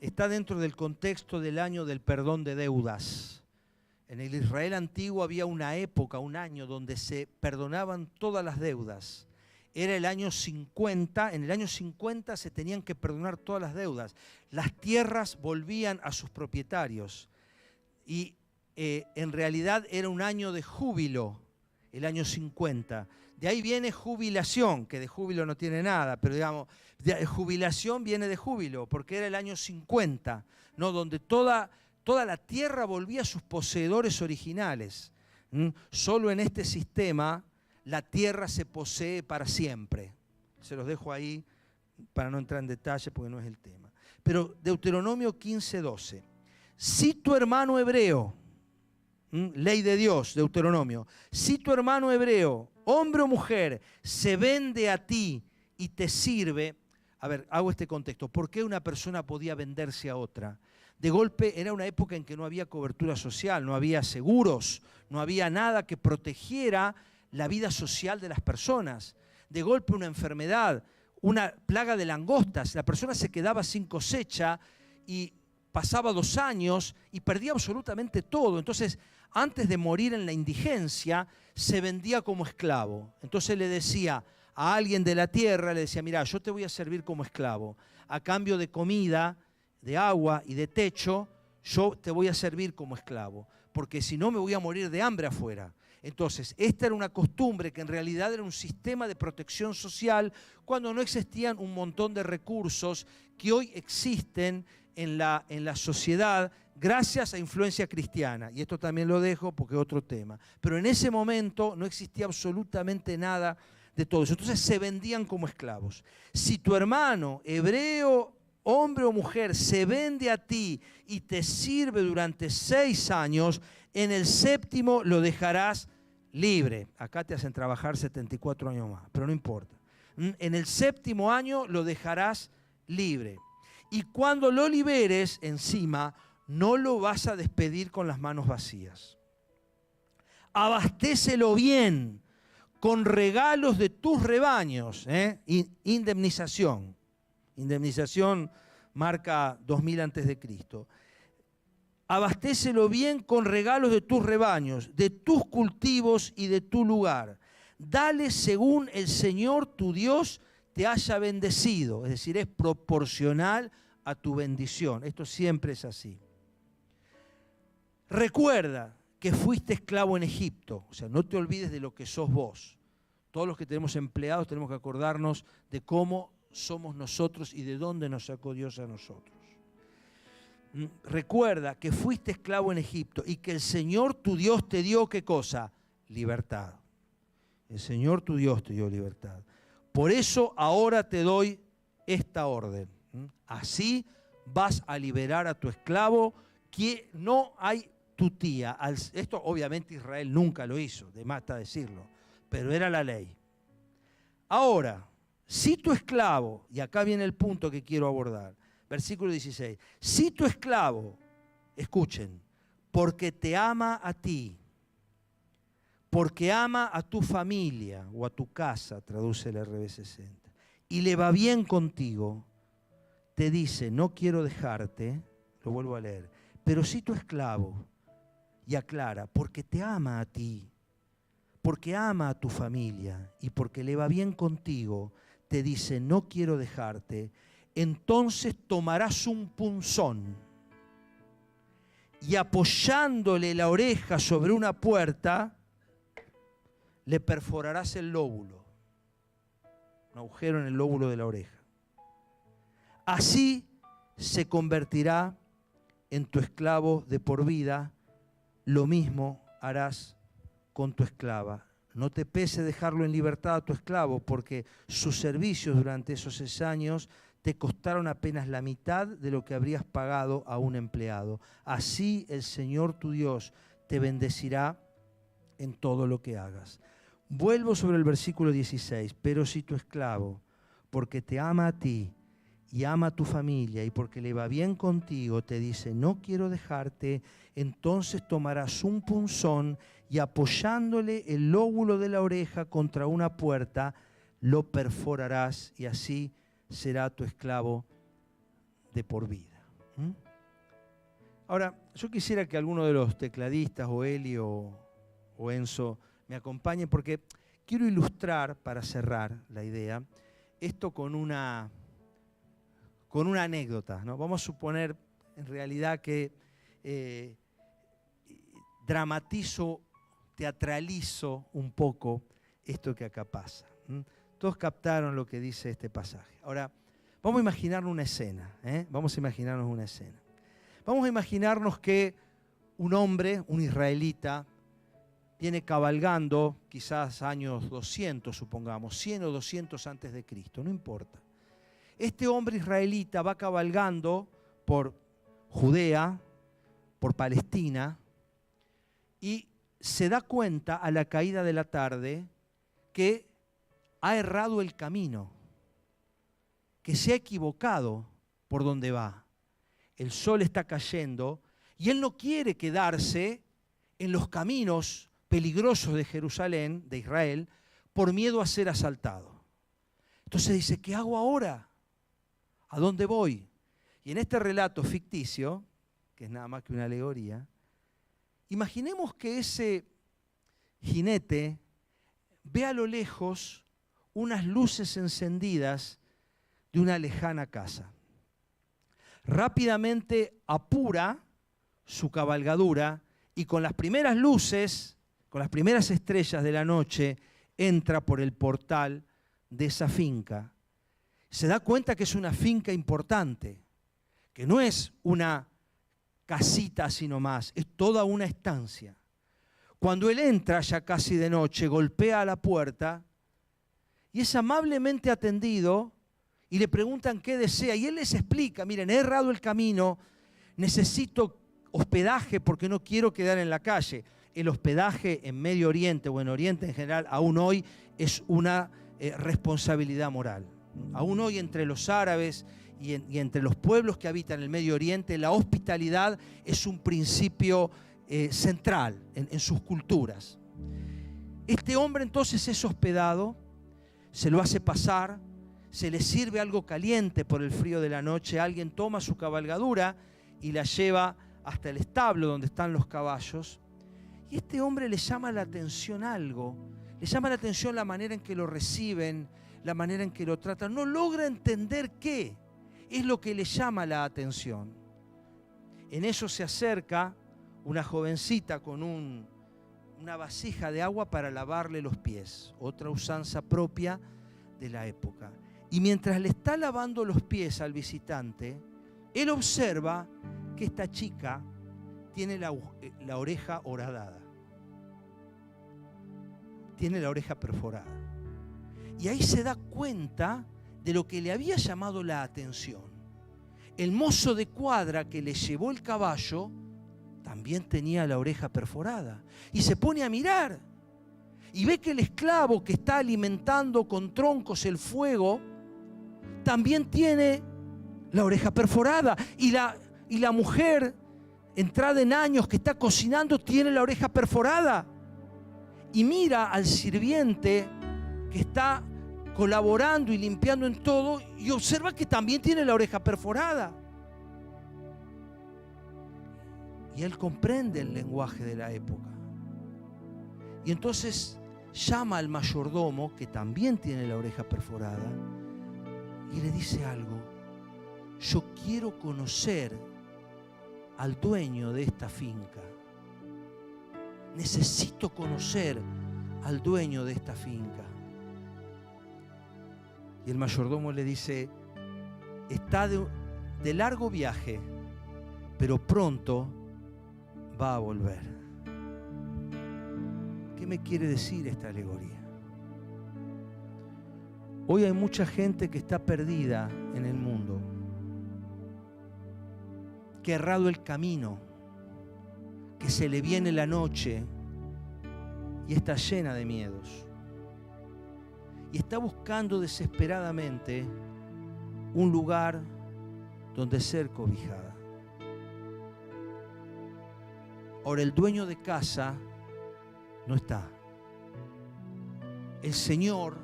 Está dentro del contexto del año del perdón de deudas. En el Israel antiguo había una época, un año, donde se perdonaban todas las deudas. Era el año 50, en el año 50 se tenían que perdonar todas las deudas. Las tierras volvían a sus propietarios. Y en realidad era un año de júbilo, el año 50. De ahí viene jubilación, que de júbilo no tiene nada, pero digamos, jubilación viene de júbilo, porque era el año 50, ¿no? Donde toda la tierra volvía a sus poseedores originales. Solo en este sistema la tierra se posee para siempre. Se los dejo ahí para no entrar en detalle porque no es el tema. Pero Deuteronomio 15:12. Si tu hermano hebreo, ley de Dios, Deuteronomio, si tu hermano hebreo, hombre o mujer, se vende a ti y te sirve. A ver, hago este contexto. ¿Por qué una persona podía venderse a otra? De golpe era una época en que no había cobertura social, no había seguros, no había nada que protegiera la vida social de las personas. De golpe una enfermedad, una plaga de langostas, la persona se quedaba sin cosecha y pasaba 2 años y perdía absolutamente todo. Entonces, antes de morir en la indigencia, se vendía como esclavo. Entonces le decía a alguien de la tierra, le decía, mira, yo te voy a servir como esclavo. A cambio de comida, de agua y de techo, yo te voy a servir como esclavo. Porque si no me voy a morir de hambre afuera. Entonces, esta era una costumbre que en realidad era un sistema de protección social cuando no existían un montón de recursos que hoy existen en la sociedad gracias a influencia cristiana. Y esto también lo dejo porque es otro tema. Pero en ese momento no existía absolutamente nada de todo eso. Entonces se vendían como esclavos. Si tu hermano, hebreo, hombre o mujer, se vende a ti y te sirve durante 6 años, en el 7º lo dejarás libre. Acá te hacen trabajar 74 años más, pero no importa. En el 7º año lo dejarás libre. Y cuando lo liberes, encima, no lo vas a despedir con las manos vacías. Abastécelo bien, con regalos de tus rebaños. Indemnización. Indemnización marca 2000 a.C. Abastécelo bien con regalos de tus rebaños, de tus cultivos y de tu lugar. Dale según el Señor tu Dios te haya bendecido. Es decir, es proporcional a tu bendición. Esto siempre es así. Recuerda que fuiste esclavo en Egipto. O sea, no te olvides de lo que sos vos. Todos los que tenemos empleados tenemos que acordarnos de cómo somos nosotros y de dónde nos sacó Dios a nosotros. Recuerda que fuiste esclavo en Egipto y que el Señor tu Dios te dio, ¿qué cosa? Libertad. El Señor tu Dios te dio libertad. Por eso ahora te doy esta orden. Así vas a liberar a tu esclavo, que no hay tutía. Esto obviamente Israel nunca lo hizo, de más está decirlo, pero era la ley. Ahora, si tu esclavo, y acá viene el punto que quiero abordar, versículo 16, si tu esclavo, escuchen, porque te ama a ti, porque ama a tu familia o a tu casa, traduce el RB60, y le va bien contigo, te dice, no quiero dejarte, lo vuelvo a leer, pero si tu esclavo, y aclara, porque te ama a ti, porque ama a tu familia y porque le va bien contigo, te dice, no quiero dejarte, entonces tomarás un punzón y apoyándole la oreja sobre una puerta, le perforarás el lóbulo, un agujero en el lóbulo de la oreja. Así se convertirá en tu esclavo de por vida, lo mismo harás con tu esclava. No te pese dejarlo en libertad a tu esclavo, porque sus servicios durante esos 6 años te costaron apenas la mitad de lo que habrías pagado a un empleado. Así el Señor tu Dios te bendecirá en todo lo que hagas. Vuelvo sobre el versículo 16. Pero si tu esclavo, porque te ama a ti y ama a tu familia y porque le va bien contigo, te dice, no quiero dejarte, entonces tomarás un punzón y apoyándole el lóbulo de la oreja contra una puerta, lo perforarás y así será tu esclavo de por vida. Ahora, yo quisiera que alguno de los tecladistas, o Eli o Enzo, me acompañen porque quiero ilustrar, para cerrar la idea, esto con una anécdota, ¿no? Vamos a suponer en realidad que dramatizo, teatralizo un poco esto que acá pasa. Todos captaron lo que dice este pasaje. Ahora, vamos a imaginarnos una escena, Vamos a imaginarnos una escena. Vamos a imaginarnos que un hombre, un israelita, viene cabalgando, quizás años 200, supongamos, 100 o 200 antes de Cristo, no importa. Este hombre israelita va cabalgando por Judea, por Palestina, y se da cuenta a la caída de la tarde que ha errado el camino, que se ha equivocado por donde va. El sol está cayendo y él no quiere quedarse en los caminos peligrosos de Jerusalén, de Israel, por miedo a ser asaltado. Entonces dice, ¿qué hago ahora? ¿A dónde voy? Y en este relato ficticio, que es nada más que una alegoría, imaginemos que ese jinete ve a lo lejos unas luces encendidas de una lejana casa. Rápidamente apura su cabalgadura y con las primeras luces, con las primeras estrellas de la noche, entra por el portal de esa finca. Se da cuenta que es una finca importante, que no es una casita así nomás, es toda una estancia. Cuando él entra ya casi de noche, golpea a la puerta y es amablemente atendido y le preguntan qué desea y él les explica, miren, he errado el camino, necesito hospedaje porque no quiero quedar en la calle. El hospedaje en Medio Oriente o en Oriente en general, aún hoy, es una responsabilidad moral. Aún hoy entre los árabes y entre los pueblos que habitan el Medio Oriente, la hospitalidad es un principio central en sus culturas. Este hombre entonces es hospedado, se lo hace pasar, se le sirve algo caliente por el frío de la noche, alguien toma su cabalgadura y la lleva hasta el establo donde están los caballos. Y este hombre le llama la atención algo, le llama la atención la manera en que lo reciben, la manera en que lo tratan. No logra entender qué es lo que le llama la atención. En eso se acerca una jovencita con una vasija de agua para lavarle los pies, otra usanza propia de la época. Y mientras le está lavando los pies al visitante, él observa que esta chica tiene la oreja horadada. Tiene la oreja perforada. Y ahí se da cuenta de lo que le había llamado la atención. El mozo de cuadra que le llevó el caballo también tenía la oreja perforada. Y se pone a mirar. Y ve que el esclavo que está alimentando con troncos el fuego también tiene la oreja perforada. Y la mujer, entrada en años, que está cocinando, tiene la oreja perforada. Y mira al sirviente que está colaborando y limpiando en todo y observa que también tiene la oreja perforada. Y él comprende el lenguaje de la época. Y entonces llama al mayordomo, que también tiene la oreja perforada, y le dice algo. Yo quiero conocer al dueño de esta finca. Necesito conocer al dueño de esta finca. Y el mayordomo le dice, está de largo viaje, pero pronto va a volver. ¿Qué me quiere decir esta alegoría? Hoy hay mucha gente que está perdida en el mundo, que ha errado el camino, que se le viene la noche y está llena de miedos. Y está buscando desesperadamente un lugar donde ser cobijada. Ahora, el dueño de casa no está. El Señor,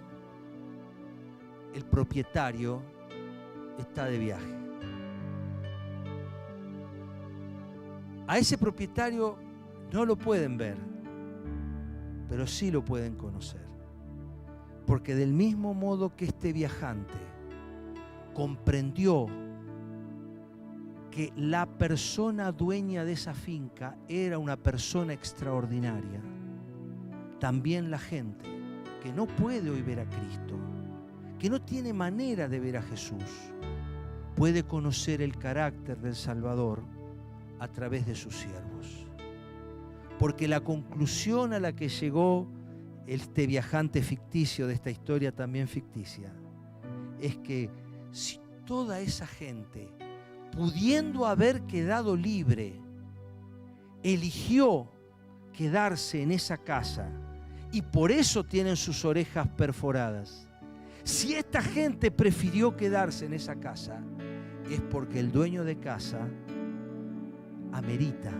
el propietario, está de viaje. A ese propietario no lo pueden ver, pero sí lo pueden conocer. Porque del mismo modo que este viajante comprendió que la persona dueña de esa finca era una persona extraordinaria, también la gente que no puede hoy ver a Cristo, que no tiene manera de ver a Jesús, puede conocer el carácter del Salvador a través de sus siervos. Porque la conclusión a la que llegó este viajante ficticio de esta historia también ficticia es que si toda esa gente, pudiendo haber quedado libre, eligió quedarse en esa casa y por eso tienen sus orejas perforadas, si esta gente prefirió quedarse en esa casa, es porque el dueño de casa amerita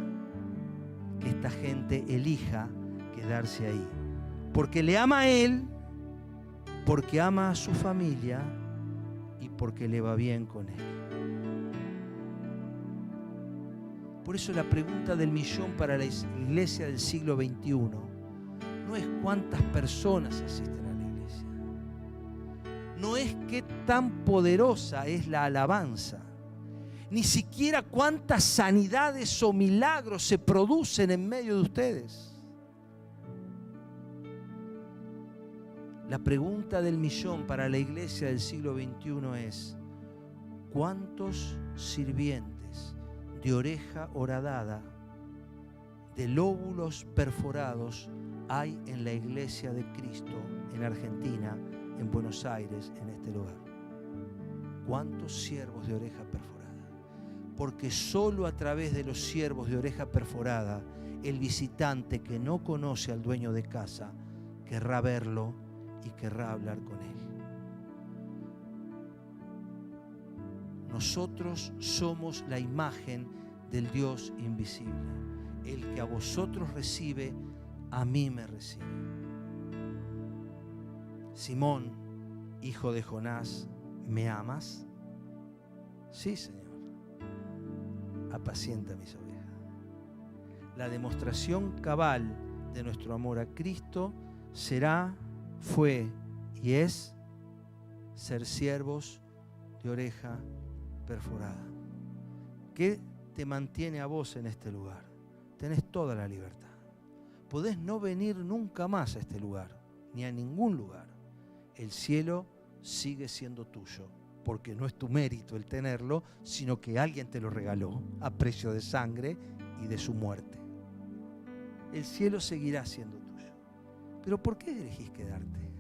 que esta gente elija quedarse ahí. Porque le ama a él, porque ama a su familia y porque le va bien con él. Por eso la pregunta del millón para la iglesia del siglo XXI no es cuántas personas asisten a la iglesia, no es qué tan poderosa es la alabanza, ni siquiera cuántas sanidades o milagros se producen en medio de ustedes. La pregunta del millón para la iglesia del siglo XXI es: ¿cuántos sirvientes de oreja horadada, de lóbulos perforados hay en la iglesia de Cristo en Argentina, en Buenos Aires, en este lugar? ¿Cuántos siervos de oreja perforada? Porque solo a través de los siervos de oreja perforada, el visitante que no conoce al dueño de casa querrá verlo y querrá hablar con él. Nosotros somos la imagen del Dios invisible. El que a vosotros recibe, a mí me recibe. Simón, hijo de Jonás, ¿me amas? Sí, Señor. Apacienta mis ovejas. La demostración cabal de nuestro amor a Cristo será, fue y es ser siervos de oreja perforada. ¿Qué te mantiene a vos en este lugar? Tenés toda la libertad. Podés no venir nunca más a este lugar, ni a ningún lugar. El cielo sigue siendo tuyo, porque no es tu mérito el tenerlo, sino que alguien te lo regaló a precio de sangre y de su muerte. El cielo seguirá siendo tuyo. Pero ¿por qué elegís quedarte?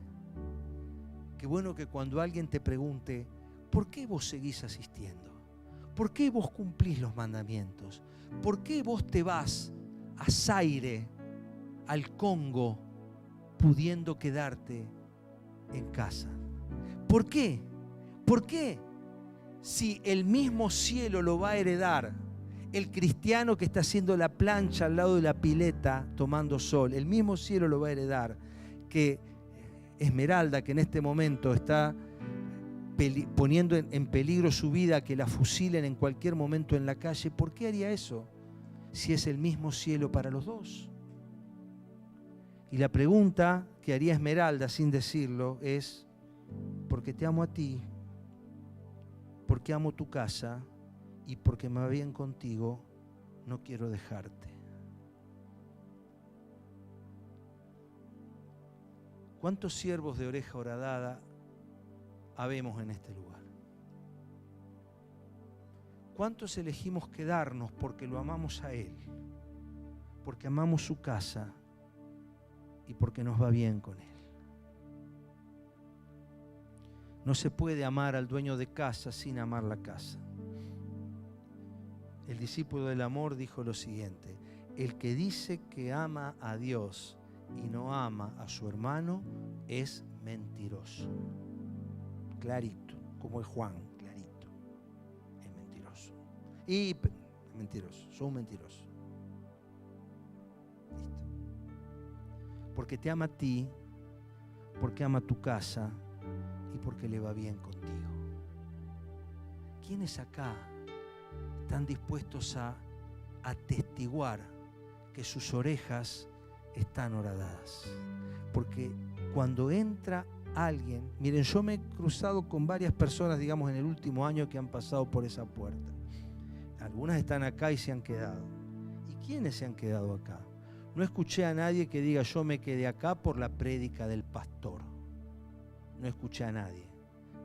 Qué bueno que cuando alguien te pregunte, ¿por qué vos seguís asistiendo? ¿Por qué vos cumplís los mandamientos? ¿Por qué vos te vas a Zaire, al Congo, pudiendo quedarte en casa? ¿Por qué? ¿Por qué? Si el mismo cielo lo va a heredar el cristiano que está haciendo la plancha al lado de la pileta tomando sol, el mismo cielo lo va a heredar que Esmeralda, que en este momento está poniendo en peligro su vida, que la fusilen en cualquier momento en la calle. ¿Por qué haría eso si es el mismo cielo para los dos? Y la pregunta que haría Esmeralda sin decirlo es: porque te amo a ti, porque amo tu casa y porque me va bien contigo, no quiero dejarte. ¿Cuántos siervos de oreja horadada habemos en este lugar? ¿Cuántos elegimos quedarnos porque lo amamos a Él, porque amamos su casa y porque nos va bien con Él? No se puede amar al dueño de casa sin amar la casa. El discípulo del amor dijo lo siguiente: el que dice que ama a Dios y no ama a su hermano es mentiroso. Clarito, como es Juan, clarito. Y mentiroso, sos un mentiroso. Listo. Porque te ama a ti, porque ama tu casa y porque le va bien contigo. ¿Quiénes acá están dispuestos a atestiguar que sus orejas están horadadas? Porque cuando entra alguien, miren, yo me he cruzado con varias personas, digamos, en el último año que han pasado por esa puerta. Algunas están acá y se han quedado. ¿Y quiénes se han quedado acá? No escuché a nadie que diga yo me quedé acá por la prédica del pastor. No escuché a nadie.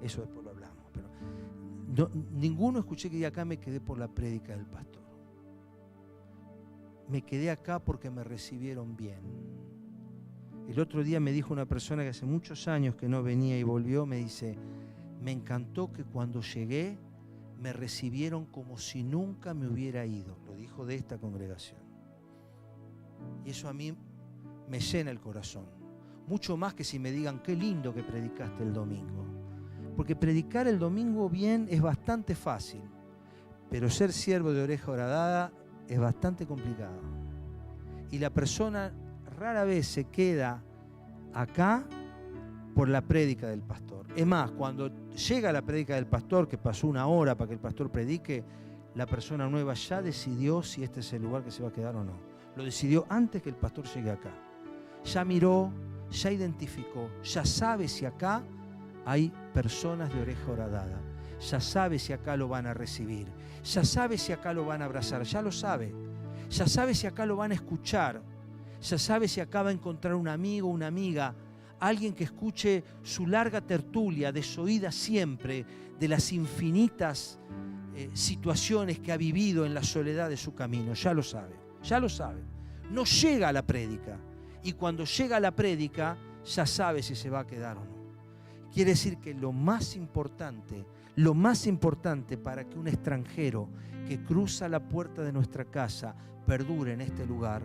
Eso después lo hablamos. Pero ninguno escuché que diga acá me quedé por la prédica del pastor. Me quedé acá porque me recibieron bien. El otro día me dijo una persona que hace muchos años que no venía y volvió, me dice, me encantó que cuando llegué me recibieron como si nunca me hubiera ido. Lo dijo de esta congregación. Y eso a mí me llena el corazón. Mucho más que si me digan qué lindo que predicaste el domingo. Porque predicar el domingo bien es bastante fácil, pero ser siervo de oreja horadada es bastante complicado. Y la persona rara vez se queda acá por la prédica del pastor. Es más, cuando llega la prédica del pastor, que pasó una hora para que el pastor predique, la persona nueva ya decidió si este es el lugar que se va a quedar o no. Lo decidió antes que el pastor llegue acá. Ya miró, ya identificó, ya sabe si acá hay personas de oreja horadada. Ya sabe si acá lo van a recibir. Ya sabe si acá lo van a abrazar. Ya lo sabe. Ya sabe si acá lo van a escuchar. Ya sabe si acá va a encontrar un amigo, una amiga, alguien que escuche su larga tertulia, desoída siempre, de las infinitas situaciones que ha vivido en la soledad de su camino. Ya lo sabe, ya lo sabe. No llega a la prédica. Y cuando llega a la prédica, ya sabe si se va a quedar o no. Quiere decir que lo más importante para que un extranjero que cruza la puerta de nuestra casa perdure en este lugar,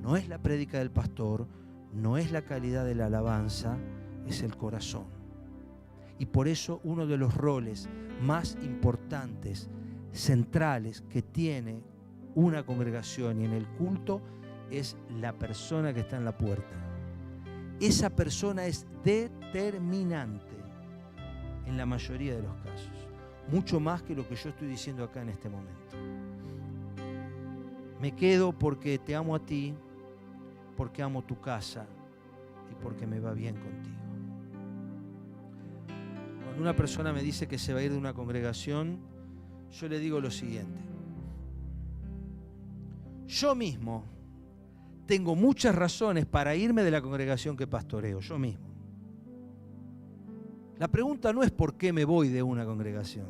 no es la prédica del pastor, no es la calidad de la alabanza, es el corazón. Y por eso uno de los roles más importantes, centrales que tiene una congregación y en el culto es la persona que está en la puerta. Esa persona es determinante en la mayoría de los casos, mucho más que lo que yo estoy diciendo acá en este momento. Me quedo porque te amo a ti, porque amo tu casa y porque me va bien contigo. Cuando una persona me dice que se va a ir de una congregación, yo le digo lo siguiente. Yo mismo tengo muchas razones para irme de la congregación que pastoreo, yo mismo. La pregunta no es por qué me voy de una congregación.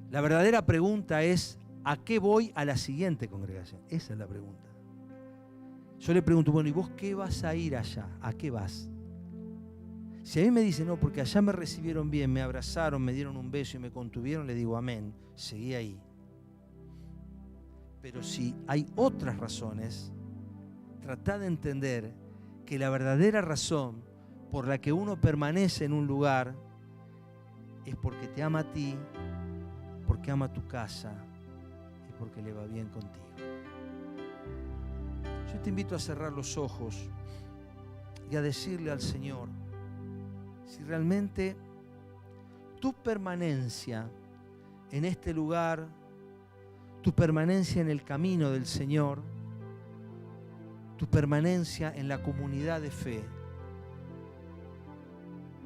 La verdadera pregunta es ¿a qué voy a la siguiente congregación? Esa es la pregunta. Yo le pregunto, bueno, ¿y vos qué vas a ir allá? ¿A qué vas? Si a mí me dicen, no, porque allá me recibieron bien, me abrazaron, me dieron un beso y me contuvieron, le digo, amén, seguí ahí. Pero si hay otras razones, tratá de entender que la verdadera razón por la que uno permanece en un lugar es porque te ama a ti, porque ama tu casa y porque le va bien contigo. Yo te invito a cerrar los ojos y a decirle al Señor si realmente tu permanencia en este lugar, tu permanencia en el camino del Señor, tu permanencia en la comunidad de fe,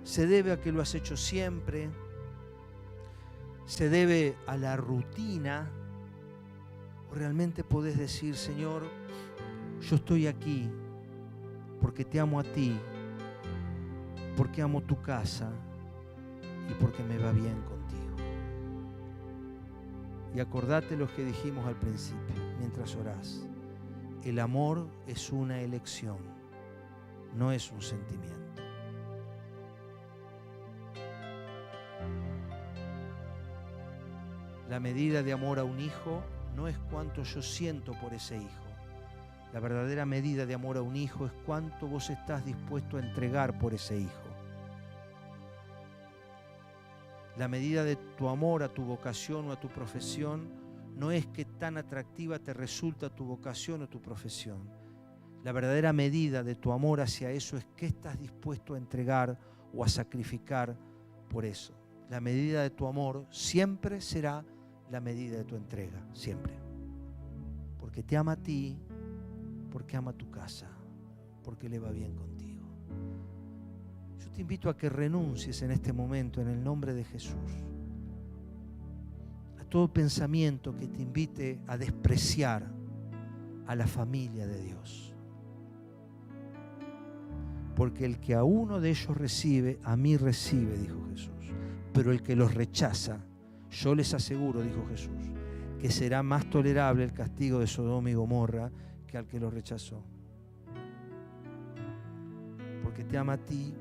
se debe a que lo has hecho siempre, se debe a la rutina, o realmente podés decir, Señor, yo estoy aquí porque te amo a ti, porque amo tu casa y porque me va bien contigo. Y acordate lo que dijimos al principio, mientras orás. El amor es una elección, no es un sentimiento. La medida de amor a un hijo no es cuánto yo siento por ese hijo. La verdadera medida de amor a un hijo es cuánto vos estás dispuesto a entregar por ese hijo. La medida de tu amor a tu vocación o a tu profesión no es que tan atractiva te resulta tu vocación o tu profesión. La verdadera medida de tu amor hacia eso es qué estás dispuesto a entregar o a sacrificar por eso. La medida de tu amor siempre será la medida de tu entrega, siempre. Porque te ama a ti, porque ama tu casa, porque le va bien contigo. Yo te invito a que renuncies en este momento, en el nombre de Jesús, a todo pensamiento que te invite a despreciar a la familia de Dios. Porque el que a uno de ellos recibe, a mí recibe, dijo Jesús. Pero el que los rechaza, yo les aseguro, dijo Jesús, que será más tolerable el castigo de Sodoma y Gomorra que al que los rechazó. Porque te ama a ti,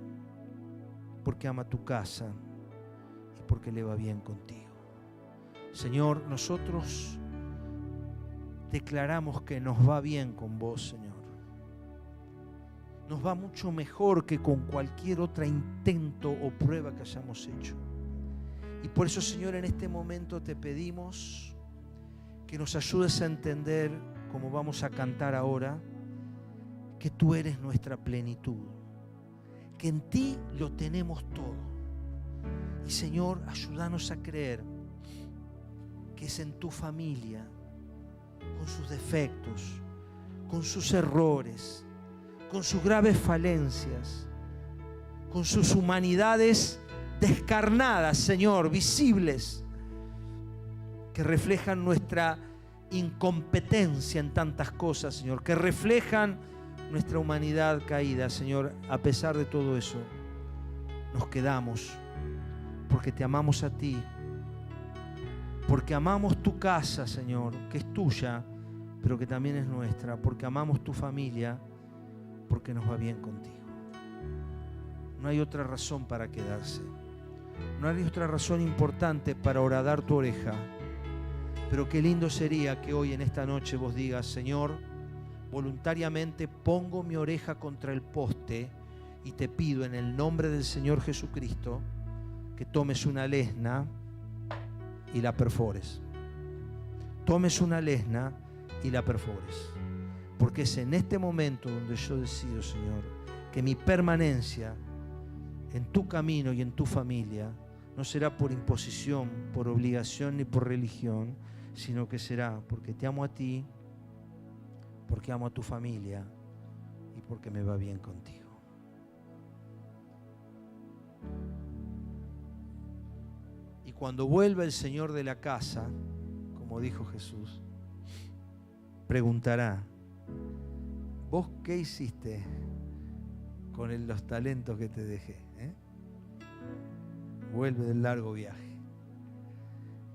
porque ama tu casa y porque le va bien contigo. Señor, nosotros declaramos que nos va bien con vos, Señor. Nos va mucho mejor que con cualquier otro intento o prueba que hayamos hecho. Y por eso, Señor, en este momento te pedimos que nos ayudes a entender, como vamos a cantar ahora, que tú eres nuestra plenitud, que en ti lo tenemos todo. Y, Señor, ayúdanos a creer que es en tu familia, con sus defectos, con sus errores, con sus graves falencias, con sus humanidades descarnadas, Señor, visibles, que reflejan nuestra incompetencia en tantas cosas, Señor, que reflejan nuestra humanidad caída, Señor. A pesar de todo eso, nos quedamos porque te amamos a ti, porque amamos tu casa, Señor, que es tuya, pero que también es nuestra, porque amamos tu familia, porque nos va bien contigo. No hay otra razón para quedarse. No hay otra razón importante para horadar tu oreja. Pero qué lindo sería que hoy en esta noche vos digas: Señor, voluntariamente pongo mi oreja contra el poste y te pido en el nombre del Señor Jesucristo que tomes una lesna y la perfores. Tomes una lesna y la perfores. Porque es en este momento donde yo decido, Señor, que mi permanencia en tu camino y en tu familia no será por imposición, por obligación ni por religión, sino que será porque te amo a ti, porque amo a tu familia y porque me va bien contigo. Y cuando vuelva el Señor de la casa, como dijo Jesús, preguntará: ¿vos qué hiciste con los talentos que te dejé? Vuelve del largo viaje.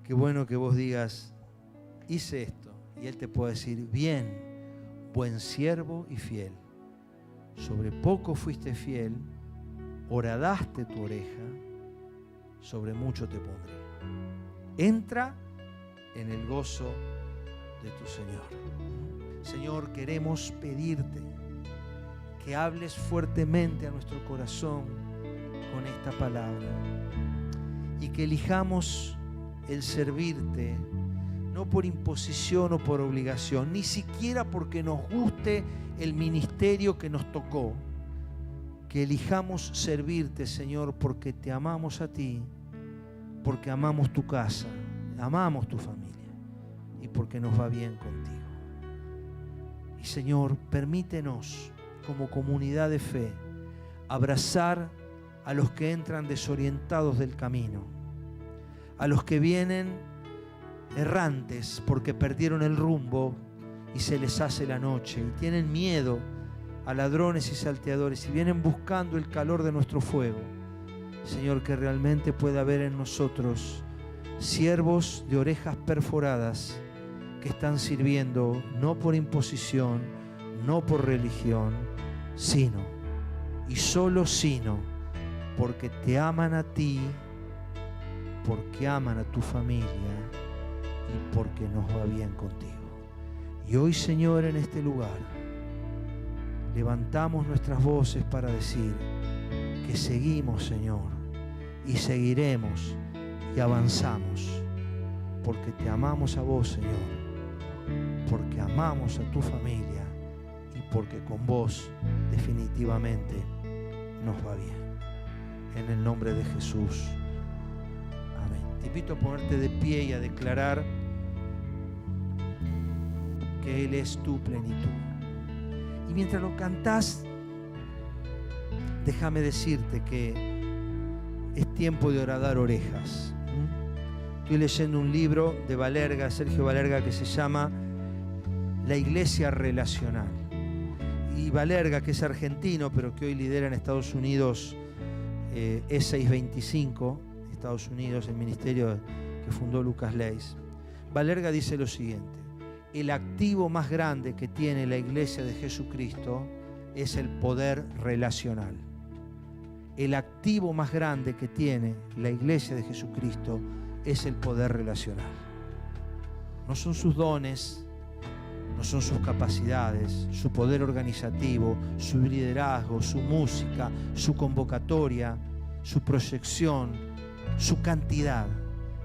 Qué bueno que vos digas: hice esto. Y Él te puede decir: bien, buen siervo y fiel. Sobre poco fuiste fiel, horadaste tu oreja, sobre mucho te pondré. Entra en el gozo de tu Señor. Señor, queremos pedirte que hables fuertemente a nuestro corazón con esta palabra y que elijamos el servirte, no por imposición o por obligación, ni siquiera porque nos guste el ministerio que nos tocó, que elijamos servirte, Señor, porque te amamos a ti, porque amamos tu casa, amamos tu familia y porque nos va bien contigo. Y, Señor, permítenos como comunidad de fe abrazar a los que entran desorientados del camino, a los que vienen errantes porque perdieron el rumbo y se les hace la noche y tienen miedo a ladrones y salteadores y vienen buscando el calor de nuestro fuego. Señor, que realmente pueda haber en nosotros siervos de orejas perforadas que están sirviendo no por imposición, no por religión, sino y solo porque te aman a ti, porque aman a tu familia y porque nos va bien contigo. Y hoy, Señor, en este lugar levantamos nuestras voces para decir que seguimos, Señor, y seguiremos y avanzamos, porque te amamos a vos, Señor, porque amamos a tu familia y porque con vos definitivamente nos va bien. En el nombre de Jesús. Amén. Te invito a ponerte de pie y a declarar que Él es tu plenitud. Y mientras lo cantás, déjame decirte que es tiempo de horadar orejas. Estoy leyendo un libro de Valerga, Sergio Valerga, que se llama La Iglesia Relacional. Y Valerga, que es argentino, pero que hoy lidera en Estados Unidos E625, Estados Unidos, el ministerio que fundó Lucas Leis. Valerga dice lo siguiente: el activo más grande que tiene la Iglesia de Jesucristo es el poder relacional. El activo más grande que tiene la Iglesia de Jesucristo es el poder relacional. No son sus dones, no son sus capacidades, su poder organizativo, su liderazgo, su música, su convocatoria, su proyección, su cantidad.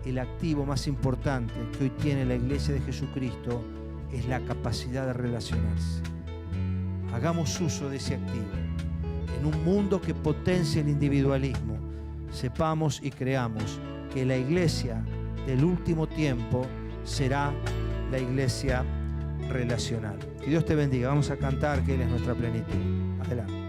El activo más importante que hoy tiene la Iglesia de Jesucristo es la capacidad de relacionarse. Hagamos uso de ese activo. En un mundo que potencia el individualismo, sepamos y creamos que la Iglesia del último tiempo será la Iglesia relacional. Que Dios te bendiga. Vamos a cantar que Él es nuestra plenitud. Adelante.